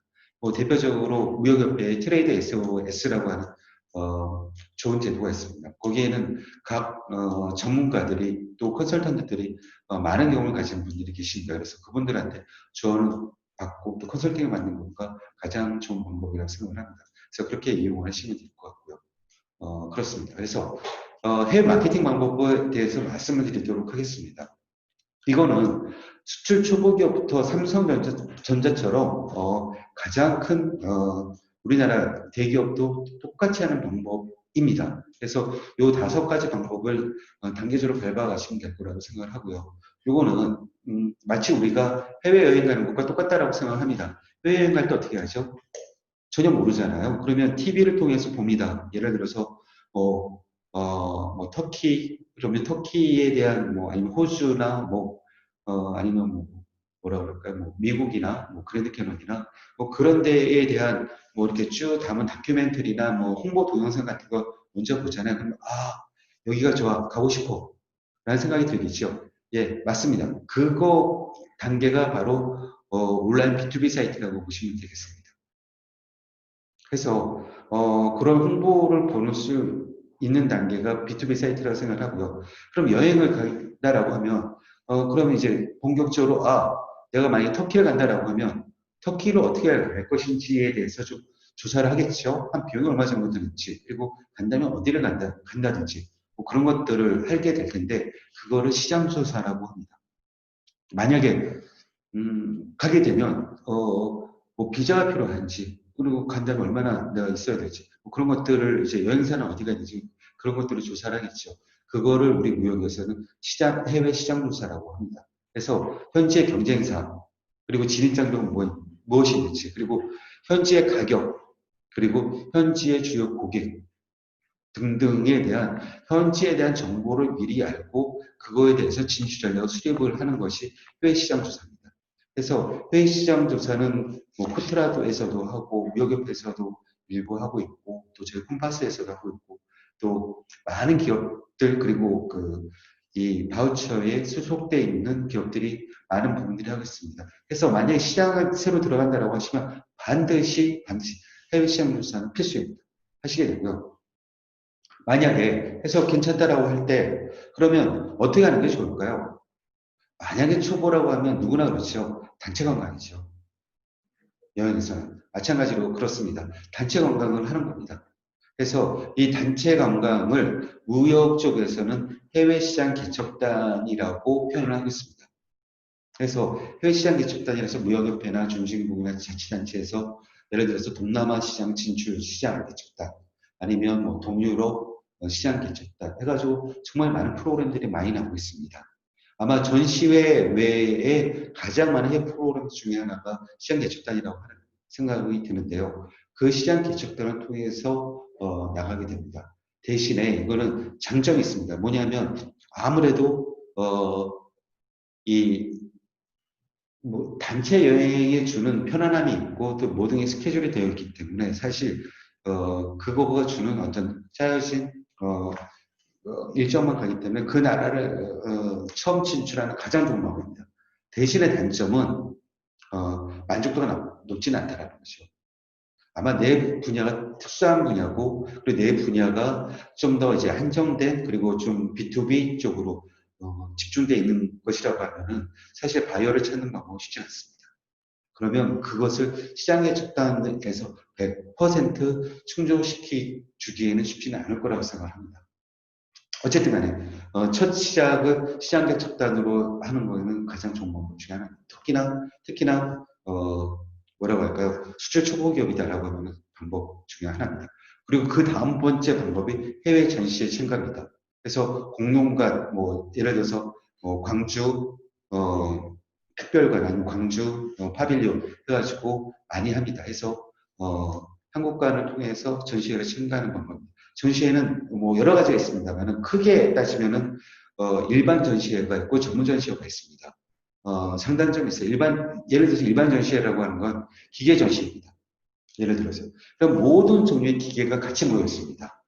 대표적으로 무역협회의 트레이드 SOS라고 하는 좋은 제도가 있습니다. 거기에는 각 전문가들이 또 컨설턴트들이 많은 경험을 가진 분들이 계십니다. 그래서 그분들한테 조언을 받고 또 컨설팅을 받는 것가 가장 좋은 방법이라고 생각을 합니다. 그래서 그렇게 이용을 하시면 될 것 같고요. 그렇습니다. 그래서 해외 마케팅 방법에 대해서 말씀을 드리도록 하겠습니다. 이거는 수출 초보기업부터 삼성전자처럼 가장 큰 우리나라 대기업도 똑같이 하는 방법입니다. 그래서 이 5가지 방법을 단계적으로 밟아가시면 될 거라고 생각을 하고요. 이거는 마치 우리가 해외여행 가는 것과 똑같다라고 생각을 합니다. 해외여행 갈 때 어떻게 하죠? 전혀 모르잖아요. 그러면 TV를 통해서 봅니다. 예를 들어서 터키, 그러면 터키에 대한 아니면 호주나 아니면 뭐라 그럴까요? 미국이나 그랜드 캐년이나 그런 데에 대한 이렇게 쭉 담은 다큐멘터리나 홍보 동영상 같은 거 먼저 보잖아요. 그러면 여기가 좋아, 가고 싶어. 라는 생각이 들겠죠. 예, 맞습니다. 그거 단계가 바로 온라인 B2B 사이트라고 보시면 되겠습니다. 그래서 그런 홍보를 보는 수 있는 단계가 B2B 사이트라고 생각을 하고요. 그럼 여행을 간다라고 하면 그럼 이제 본격적으로 내가 만약에 터키를 간다라고 하면 터키를 어떻게 갈 것인지에 대해서 좀 조사를 하겠죠. 한 비용이 얼마 정도 드는지, 그리고 간다면 어디를 간다든지 뭐 그런 것들을 하게 될 텐데 그거를 시장 조사라고 합니다. 만약에 가게 되면 뭐 비자가 필요한지, 그리고 간다면 얼마나 내가 있어야 될지, 뭐 그런 것들을 이제 여행사는 어디가 되지, 그런 것들을 조사를 하겠죠. 그거를 우리 무역에서는 해외 시장 조사라고 합니다. 그래서 현지의 경쟁사, 그리고 진입장벽은 무엇이 있는지, 그리고 현지의 가격, 그리고 현지의 주요 고객 등등에 대한 현지에 대한 정보를 미리 알고 그거에 대해서 진출 전략을 수립을 하는 것이 해외 시장 조사입니다. 그래서 해외 시장 조사는 뭐 코트라도에서도 하고 무역협회에서도 일부 하고 있고 또 저희 홈파스에서도 하고 있고 또 많은 기업들 그리고 이 바우처에 소속돼 있는 기업들이 많은 부분들이 하고 있습니다. 그래서 만약에 시장을 새로 들어간다고 하시면 반드시 해외 시장 조사는 필수입니다. 하시게 되고요. 만약에 해서 괜찮다라고 할 때 그러면 어떻게 하는 게 좋을까요? 만약에 초보라고 하면 누구나 그렇죠. 단체 관광이죠. 여행에서는 마찬가지로 그렇습니다. 단체 관광을 하는 겁니다. 그래서 이 단체 관광을 무역 쪽에서는 해외시장 개척단이라고 표현을 하고 있습니다. 그래서 해외시장 개척단이라서 무역협회나 중진국이나 자치단체에서 예를 들어서 동남아 시장 진출 시장 개척단 아니면 뭐 동유럽 시장 개척단 해가지고 정말 많은 프로그램들이 많이 나오고 있습니다. 아마 전시회 외에 가장 많은 해외 프로그램 중에 하나가 시장 개척단이라고 하는 생각이 드는데요. 그 시장 개척단을 통해서 나가게 됩니다. 대신에 이거는 장점이 있습니다. 뭐냐면 아무래도 이 뭐 단체 여행에 주는 편안함이 있고 또 모든 게 스케줄이 되어 있기 때문에 사실 그거가 주는 어떤 짜여진 일정만 가기 때문에 그 나라를 처음 진출하는 가장 좋은 방법입니다. 대신에 단점은 만족도가 높지는 않다는 거죠. 아마 내 분야가 특수한 분야고 그리고 내 분야가 좀 더 이제 한정된 그리고 좀 B2B 쪽으로 집중되어 있는 것이라고 하면은 사실 바이어를 찾는 방법은 쉽지 않습니다. 그러면 그것을 시장의 적단에서 100% 충족시키 주기에는 쉽지는 않을 거라고 생각합니다. 어쨌든 간에 첫 시작을 시장의 척단으로 하는 거는 가장 좋은 방법 중에 하나입니다. 특히나 뭐라고 할까요? 수출 초보 기업이다라고 하는 방법 중에 하나입니다. 그리고 그 다음 번째 방법이 해외 전시에 참가입니다. 그래서 공론관 뭐 예를 들어서 광주 특별관 아니면 광주 파빌리온 해가지고 많이 합니다. 해서 한국관을 통해서 전시회를 참가하는 방법입니다. 전시회는 뭐 여러 가지가 있습니다만 크게 따지면은 일반 전시회가 있고 전문 전시회가 있습니다. 상단점이 있어요. 예를 들어서 일반 전시회라고 하는 건 기계 전시회입니다. 예를 들어서. 그럼 모든 종류의 기계가 같이 모여 있습니다.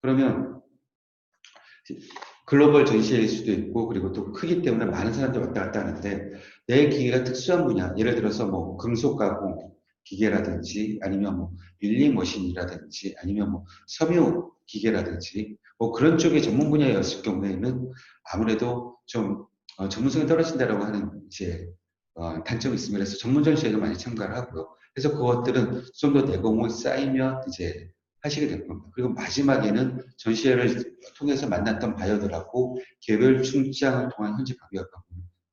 그러면 글로벌 전시회일 수도 있고 그리고 또 크기 때문에 많은 사람들이 왔다 갔다 하는데 내 기계가 특수한 분야 예를 들어서 뭐 금속 가공 기계라든지 아니면 뭐 밀링 머신이라든지 아니면 뭐 섬유 기계라든지 뭐 그런 쪽의 전문 분야였을 경우에는 아무래도 좀 전문성이 떨어진다라고 하는 이제 단점이 있습니다. 그래서 전문 전시회도 많이 참가를 하고요. 그래서 그것들은 좀 더 내공을 쌓이면 이제 하시게 될 겁니다. 그리고 마지막에는 전시회를 통해서 만났던 바이어들하고 개별 충장을 통한 현지 바이어가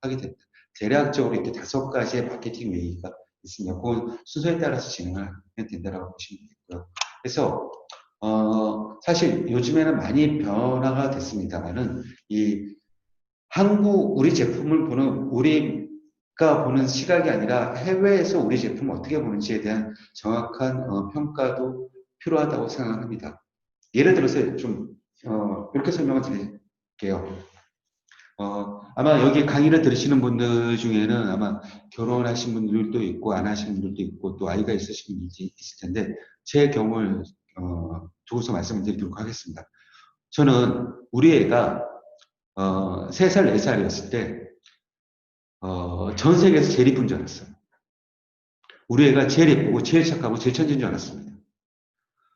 하게 됩니다. 대략적으로 이렇게 5가지의 마케팅 웨이가 있습니다. 그건 순서에 따라서 진행하면 된다고 보시면 되고요. 그래서 사실 요즘에는 많이 변화가 됐습니다만은 우리 제품을 보는 우리가 보는 시각이 아니라 해외에서 우리 제품을 어떻게 보는지에 대한 정확한 평가도 필요하다고 생각합니다. 예를 들어서 좀 이렇게 설명을 드릴게요. 아마 여기 강의를 들으시는 분들 중에는 아마 결혼하신 분들도 있고 안 하신 분들도 있고 또 아이가 있으신 분들도 있을 텐데 제 경험을 두고서 말씀을 드리도록 하겠습니다. 저는 우리 애가 3살, 4살이었을 때 전 세계에서 제일 이쁜 줄 알았어요. 우리 애가 제일 예쁘고 제일 착하고 제일 천재인 줄 알았습니다.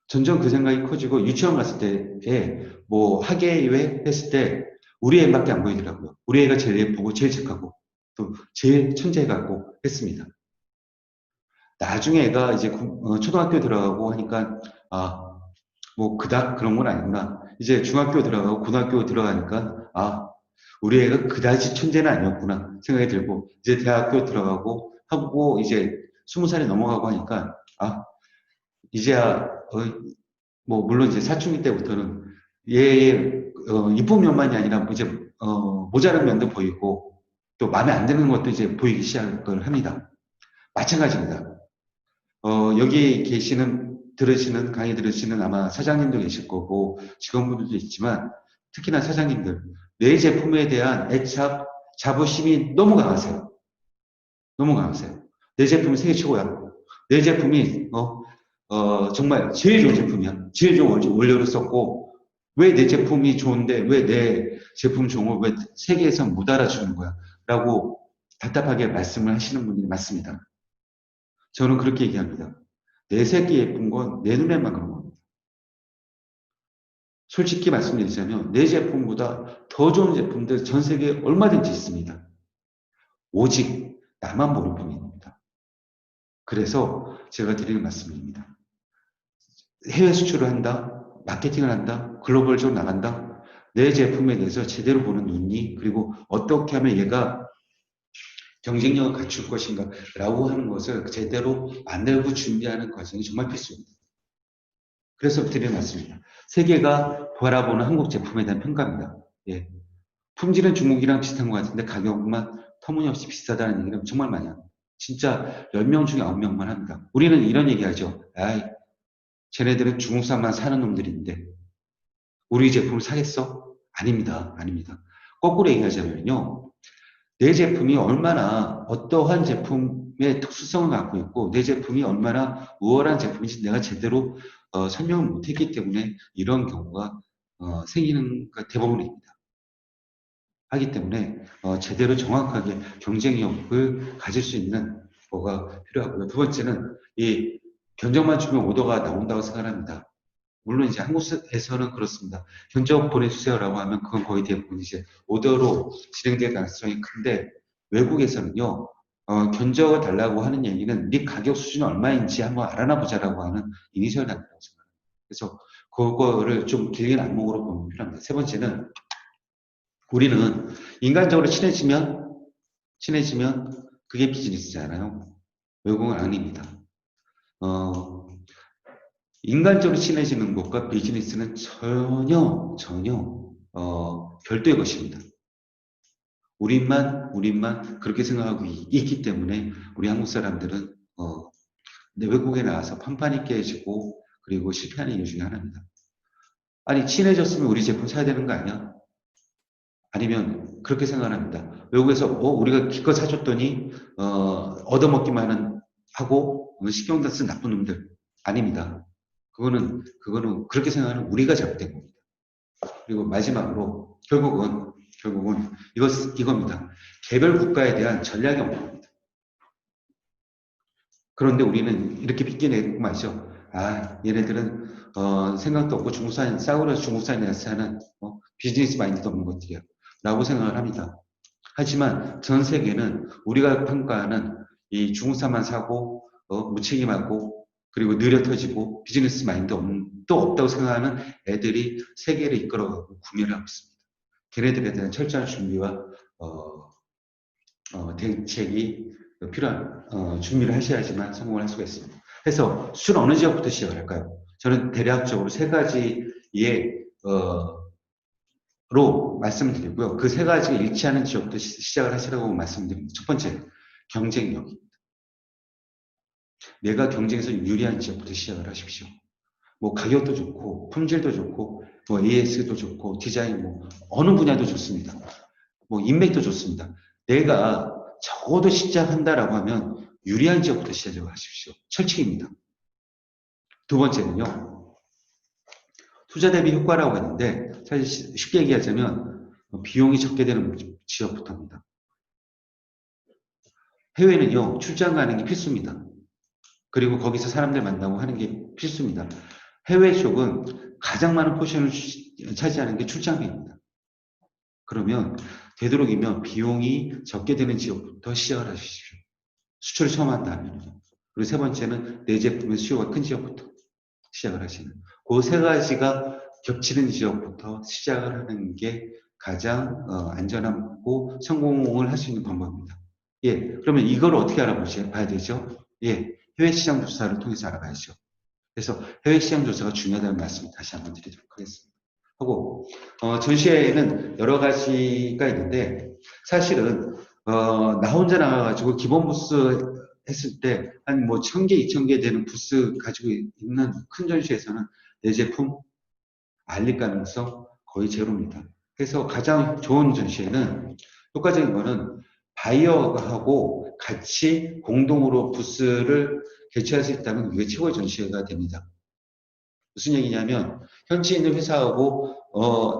점점 그 생각이 커지고 유치원 갔을 때에 뭐 학예회 했을 때 우리 애밖에 안 보이더라고요. 우리 애가 제일 예쁘고 제일 착하고 또 제일 천재 같고 했습니다. 나중에 애가 이제 초등학교 들어가고 하니까 뭐 그닥 그런 건 아니구나. 이제 중학교 들어가고 고등학교 들어가니까 우리 애가 그다지 천재는 아니었구나 생각이 들고 이제 대학교 들어가고 하고 이제 20살이 넘어가고 하니까 이제야 뭐 물론 이제 사춘기 때부터는 얘의 이쁜 면만이 아니라 이제 모자란 면도 보이고 또 마음에 안 드는 것도 이제 보이기 시작을 합니다. 마찬가지입니다. 여기 들으시는 강의 들으시는 아마 사장님도 계실 거고 직원분들도 있지만 특히나 사장님들 내 제품에 대한 애착, 자부심이 너무 강하세요. 너무 강하세요. 내 제품이 세계 최고야. 내 제품이 정말 제일 좋은 제품이야. 제일 좋은 원료를 썼고 왜 내 제품이 좋은데 왜 내 제품 좋은 걸 왜 세계에서 못 알아주는 거야? 라고 답답하게 말씀을 하시는 분들이 많습니다. 저는 그렇게 얘기합니다. 내 새끼 예쁜 건 내 눈에만 그런 겁니다. 솔직히 말씀드리자면 내 제품보다 더 좋은 제품들 전 세계에 얼마든지 있습니다. 오직 나만 모를 뿐입니다. 그래서 제가 드리는 말씀입니다. 해외 수출을 한다, 마케팅을 한다, 글로벌적으로 나간다. 내 제품에 대해서 제대로 보는 눈이 그리고 어떻게 하면 얘가 경쟁력을 갖출 것인가 라고 하는 것을 제대로 만들고 준비하는 과정이 정말 필수입니다. 그래서 드리는 말씀입니다. 세계가 바라보는 한국 제품에 대한 평가입니다. 예. 품질은 중국이랑 비슷한 것 같은데 가격만 터무니없이 비싸다는 얘기는 정말 많이 합니다. 진짜 10명 중에 9명만 합니다. 우리는 이런 얘기하죠. 쟤네들은 중국산만 사는 놈들인데 우리 제품을 사겠어? 아닙니다. 아닙니다. 거꾸로 얘기하자면요. 내 제품이 얼마나 어떠한 제품의 특수성을 갖고 있고 내 제품이 얼마나 우월한 제품인지 내가 제대로 설명을 못했기 때문에 이런 경우가 생기는 것 대부분입니다. 하기 때문에 제대로 정확하게 경쟁력을 가질 수 있는 뭐가 필요하고요. 두 번째는 이 견적만 주면 오더가 나온다고 생각합니다. 물론 이제 한국에서는 그렇습니다. 견적 보내주세요라고 하면 그건 거의 대부분 이제 오더로 진행될 가능성이 큰데 외국에서는요. 견적을 달라고 하는 얘기는 네 가격 수준이 얼마인지 한번 알아나 보자라고 하는 이니셜 단계라고 생각합니다. 그래서 그거를 좀 길게 안목으로 보면 필요합니다. 세 번째는 우리는 인간적으로 친해지면 그게 비즈니스잖아요. 외국은 아닙니다. 인간적으로 친해지는 것과 비즈니스는 전혀 별도의 것입니다. 우리만 그렇게 생각하고 있기 때문에 우리 한국 사람들은 외국에 나와서 판판이 깨지고 그리고 실패하는 이유 중에 하나입니다. 아니 친해졌으면 우리 제품 사야 되는 거 아니야? 아니면 그렇게 생각합니다. 외국에서 우리가 기껏 사줬더니 얻어먹기만 하고 신경 쓴 나쁜 놈들 아닙니다. 그거는 그렇게 생각하는 우리가 잘못된 겁니다. 그리고 마지막으로 결국은 이겁니다. 개별 국가에 대한 전략이 없는 겁니다. 그런데 우리는 이렇게 빗겨내고 말이죠. 얘네들은 생각도 없고 중국산 싸구려 중국산에 사는 비즈니스 마인드도 없는 것들이야 라고 생각을 합니다. 하지만 전 세계는 우리가 평가하는 이 중국산만 사고 무책임하고 그리고 느려 터지고 비즈니스 마인드도 없다고 생각하는 애들이 세계를 이끌어가고 구매를 하고 있습니다. 걔네들에 대한 철저한 준비와 대책이 필요한 준비를 하셔야지만 성공을 할 수가 있습니다. 그래서 수출 어느 지역부터 시작을 할까요? 저는 대략적으로 세 가지의 로 말씀을 드리고요. 그 세 가지가 일치하는 지역부터 시작을 하시라고 말씀드립니다. 첫 번째, 경쟁력입니다. 내가 경쟁에서 유리한 지역부터 시작을 하십시오. 뭐 가격도 좋고 품질도 좋고 뭐 AS도 좋고 디자인 뭐 어느 분야도 좋습니다. 뭐 인맥도 좋습니다. 내가 적어도 시작한다라고 하면 유리한 지역부터 시작을 하십시오. 철칙입니다. 두 번째는요. 투자 대비 효과라고 했는데 사실 쉽게 얘기하자면 비용이 적게 되는 지역부터입니다. 해외는요, 출장 가는 게 필수입니다. 그리고 거기서 사람들 만나고 하는 게 필수입니다. 해외 쪽은 가장 많은 포션을 차지하는 게 출장비입니다. 그러면 되도록이면 비용이 적게 되는 지역부터 시작을 하십시오. 수출을 처음 한다 하면요. 그리고 세 번째는 내 제품의 수요가 큰 지역부터 시작을 하시는. 그 세 가지가 겹치는 지역부터 시작을 하는 게 가장 안전하고 성공을 할 수 있는 방법입니다. 예, 그러면 이걸 어떻게 봐야 되죠? 예, 해외 시장 조사를 통해서 알아봐야죠. 그래서 해외 시장 조사가 중요하다는 말씀을 다시 한번 드리도록 하겠습니다. 하고 전시회에는 여러 가지가 있는데 사실은 나 혼자 나가가지고 기본 부스 했을 때 한 뭐 1000개, 2000개 되는 부스 가지고 있는 큰 전시회에서는 내 제품 알릴 가능성 거의 제로입니다. 그래서 가장 좋은 전시회는 효과적인 거는 바이어하고 같이 공동으로 부스를 개최할 수 있다면 그게 최고의 전시회가 됩니다. 무슨 얘기냐면 현지에 있는 회사하고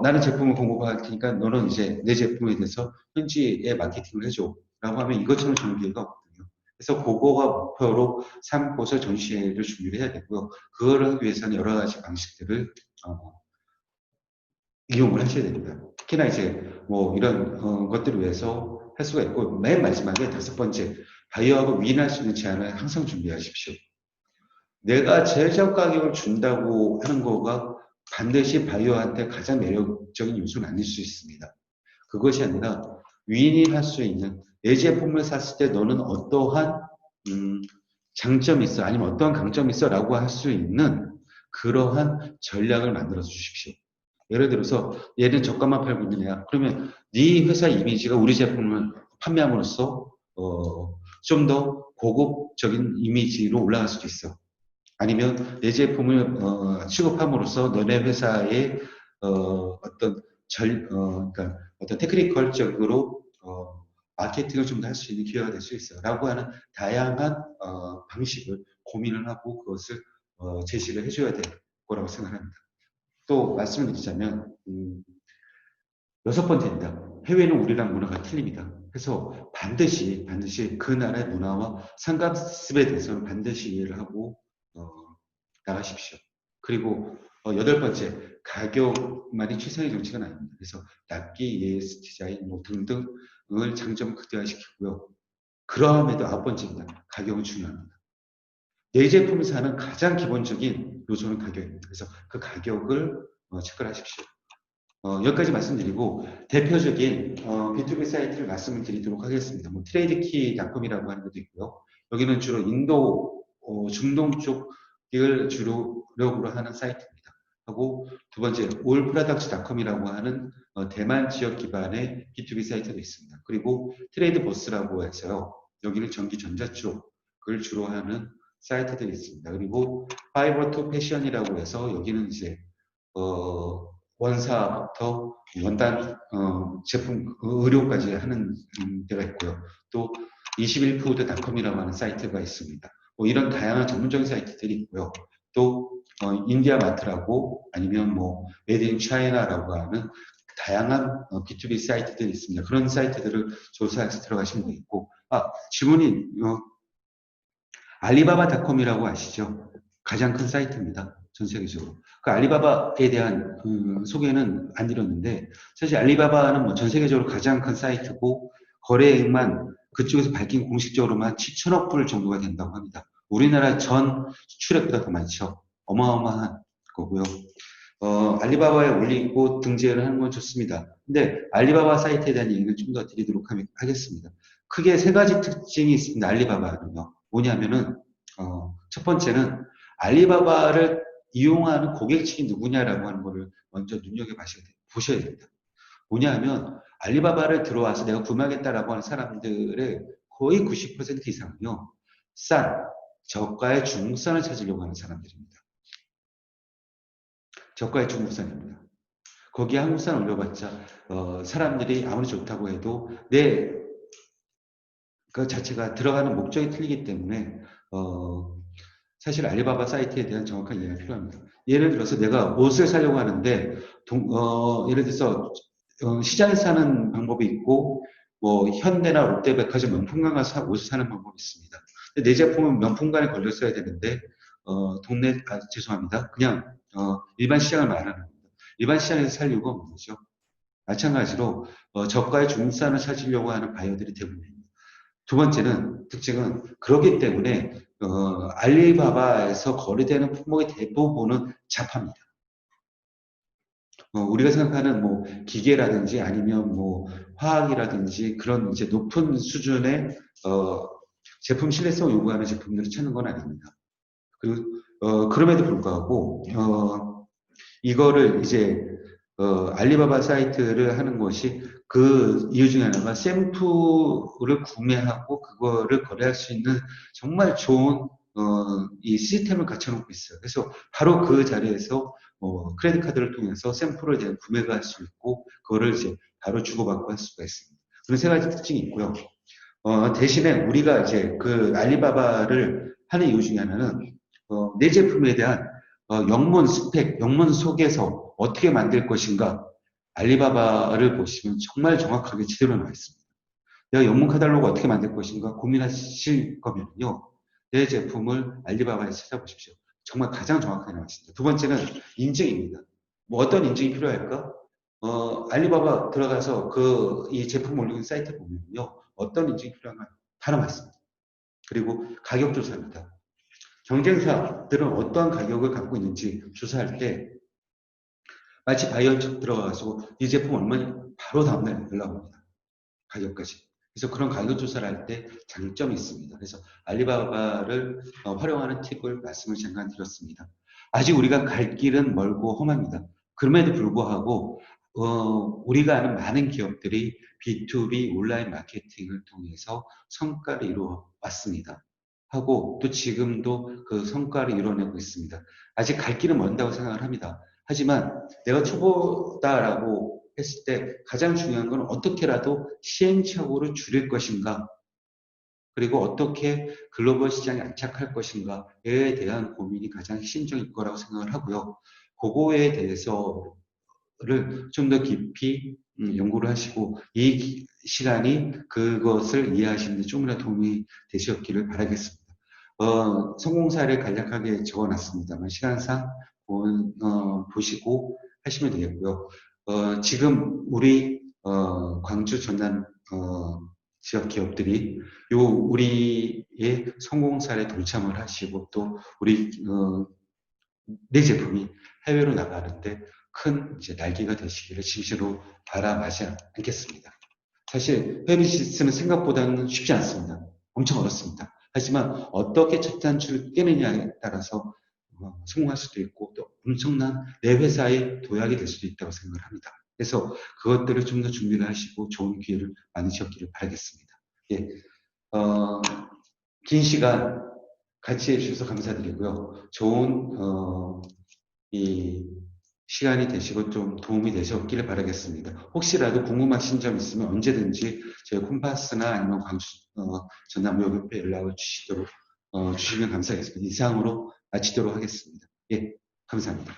나는 제품을 공급할 테니까 너는 이제 내 제품에 대해서 현지에 마케팅을 해줘 라고 하면 이것처럼 좋은 기회가 없거든요. 그래서 그거가 목표로 삼고서 전시회를 준비를 해야 되고요. 그거를 하기 위해서는 여러 가지 방식들을 이용을 하셔야 됩니다. 특히나 이제 뭐 이런 것들을 위해서 할 수가 있고 맨 마지막에 5번째 바이어하고 위인할 수 있는 제안을 항상 준비하십시오. 내가 제작 가격을 준다고 하는 거가 반드시 바이어한테 가장 매력적인 요소는 아닐 수 있습니다. 그것이 아니라 윈윈할 수 있는 내 제품을 샀을 때 너는 어떠한 장점이 있어 아니면 어떠한 강점이 있어 라고 할 수 있는 그러한 전략을 만들어 주십시오. 예를 들어서 얘는 저가만 팔고 있는 애야. 그러면 네 회사 이미지가 우리 제품을 판매함으로써 좀 더 고급적인 이미지로 올라갈 수도 있어. 아니면 내 제품을 취급함으로써 너네 회사의 그러니까 어떤 테크니컬적으로 마케팅을 좀 더 할 수 있는 기회가 될 수 있어요. 라고 하는 다양한 방식을 고민을 하고 그것을 제시를 해줘야 될 거라고 생각합니다. 또 말씀을 드리자면 6번째입니다. 해외는 우리랑 문화가 틀립니다. 그래서 반드시 그 나라의 문화와 상관습에 대해서는 반드시 이해를 하고 나가십시오. 그리고 8번째, 가격만이 최상의 정책은 아닙니다. 그래서 납기, ES 디자인 뭐 등등을 장점 극대화시키고요. 그럼에도 9번째입니다. 가격은 중요합니다. 내 제품을 사는 가장 기본적인 요소는 가격입니다. 그래서 그 가격을 체크를 하십시오. 여기까지 말씀드리고 대표적인 B2B 사이트를 말씀을 드리도록 하겠습니다. 뭐 트레이드키닷컴이라고 하는 것도 있고요. 여기는 주로 인도, 중동 쪽을 주력으로 하는 사이트입니다. 하고 두 번째 올프라덕츠닷컴이라고 하는 대만 지역 기반의 B2B 사이트도 있습니다. 그리고 트레이드버스라고 해서요. 여기는 전기전자 쪽을 주로 하는 사이트들이 있습니다. 그리고 파이버 투 패션이라고 해서 여기는 이제 원사부터 원단 제품 의료까지 하는 데가 있고요. 또 21푸드닷컴이라고 하는 사이트가 있습니다. 뭐 이런 다양한 전문적인 사이트들이 있고요. 또 인디아마트라고 아니면 뭐 메이드 인 차이나라고 하는 다양한 B2B 사이트들이 있습니다. 그런 사이트들을 조사해서 들어가시면 되겠고 질문이 알리바바닷컴이라고 아시죠? 가장 큰 사이트입니다. 전 세계적으로. 그 알리바바에 대한 소개는 안 드렸는데 사실 알리바바는 뭐 전 세계적으로 가장 큰 사이트고 거래액만 그쪽에서 밝힌 공식적으로만 7천억 불 정도가 된다고 합니다. 우리나라 전 수출액보다 더 많죠. 어마어마한 거고요. 알리바바에 올리고 등재를 하는 건 좋습니다. 근데 알리바바 사이트에 대한 얘기를 좀 더 드리도록 하겠습니다. 크게 3가지 특징이 있습니다. 알리바바는요. 뭐냐면은 첫 번째는 알리바바를 이용하는 고객층이 누구냐라고 하는 거를 먼저 눈여겨보셔야 됩니다. 뭐냐면 알리바바를 들어와서 내가 구매하겠다라고 하는 사람들의 거의 90% 이상은요. 저가의 중국산을 찾으려고 하는 사람들입니다. 저가의 중국산입니다. 거기에 한국산 올려봤자 사람들이 아무리 좋다고 해도 그 자체가 들어가는 목적이 틀리기 때문에 사실 알리바바 사이트에 대한 정확한 이해가 필요합니다. 예를 들어서 내가 옷을 사려고 하는데 예를 들어서 시장에서 사는 방법이 있고 뭐 현대나 롯데백화점 명품관 가서 옷을 사는 방법이 있습니다. 근데 내 제품은 명품관에 걸렸어야 되는데 죄송합니다. 그냥 일반 시장을 말하는 겁니다. 일반 시장에서 살 이유가 없는 거죠. 마찬가지로 저가의 중국산을 찾으려고 하는 바이어들이 대부분입니다. 두 번째는 특징은 그렇기 때문에 알리바바에서 거래되는 품목의 대부분은 자파입니다. 우리가 생각하는 뭐 기계라든지 아니면 뭐 화학이라든지 그런 이제 높은 수준의 제품 신뢰성을 요구하는 제품들을 찾는 건 아닙니다. 그럼에도 불구하고 이거를 이제 알리바바 사이트를 하는 것이 그 이유 중에 하나가 샘플을 구매하고 그거를 거래할 수 있는 정말 좋은 이 시스템을 갖춰놓고 있어요. 그래서 바로 그 자리에서 크레딧 카드를 통해서 샘플을 대한 구매가 할 수 있고 그거를 이제 바로 주고받고 할 수가 있습니다. 그런 세 가지 특징이 있고요. 대신에 우리가 이제 그 알리바바를 하는 이유 중에 하나는 내 제품에 대한 영문 스펙, 영문 속에서 어떻게 만들 것인가 알리바바를 보시면 정말 정확하게 제대로 나와 있습니다. 내가 영문 카탈로그 어떻게 만들 것인가 고민하실 거면요. 내 제품을 알리바바에서 찾아보십시오. 정말 가장 정확하게 나와 있습니다. 두 번째는 인증입니다. 뭐 어떤 인증이 필요할까? 알리바바 들어가서 이 제품 올리는 사이트 보면요. 어떤 인증이 필요한가 다 나와 있습니다. 그리고 가격 조사입니다. 경쟁사들은 어떠한 가격을 갖고 있는지 조사할 때 마치 바이오 쪽 들어가서 이 제품 얼마니 바로 다음날 연락 옵니다. 가격까지. 그래서 그런 가격 조사를 할 때 장점이 있습니다. 그래서 알리바바를 활용하는 팁을 말씀을 잠깐 드렸습니다. 아직 우리가 갈 길은 멀고 험합니다. 그럼에도 불구하고 우리가 아는 많은 기업들이 B2B 온라인 마케팅을 통해서 성과를 이루어 왔습니다. 하고 또 지금도 그 성과를 이뤄내고 있습니다. 아직 갈 길은 먼다고 생각을 합니다. 하지만 내가 초보다라고 했을 때 가장 중요한 건 어떻게라도 시행착오를 줄일 것인가 그리고 어떻게 글로벌 시장에 안착할 것인가에 대한 고민이 가장 핵심적인 거라고 생각을 하고요. 그거에 대해서를 좀 더 깊이 연구를 하시고 이 시간이 그것을 이해하시는 데 조금이라도 도움이 되셨기를 바라겠습니다. 성공 사례를 간략하게 적어놨습니다만 시간상 보시고 하시면 되겠고요. 지금 우리 광주 전남 지역 기업들이 우리의 성공 사례에 동참을 하시고 또 우리 내 제품이 해외로 나가는데 큰 이제 날개가 되시기를 진심으로 바라마지 않겠습니다. 사실 해외 비즈니스는 생각보다는 쉽지 않습니다. 엄청 어렵습니다. 하지만 어떻게 첫 단추를 깨느냐에 따라서 성공할 수도 있고 또 엄청난 내 회사의 도약이 될 수도 있다고 생각을 합니다. 그래서 그것들을 좀 더 준비를 하시고 좋은 기회를 많으셨기를 바라겠습니다. 예, 긴 시간 같이 해주셔서 감사드리고요. 좋은 이 시간이 되시고 좀 도움이 되셨기를 바라겠습니다. 혹시라도 궁금하신 점 있으면 언제든지 저희 콤파스나 아니면 광주 전남무역협회 연락을 주시면 감사하겠습니다. 이상으로 마치도록 하겠습니다. 예, 감사합니다.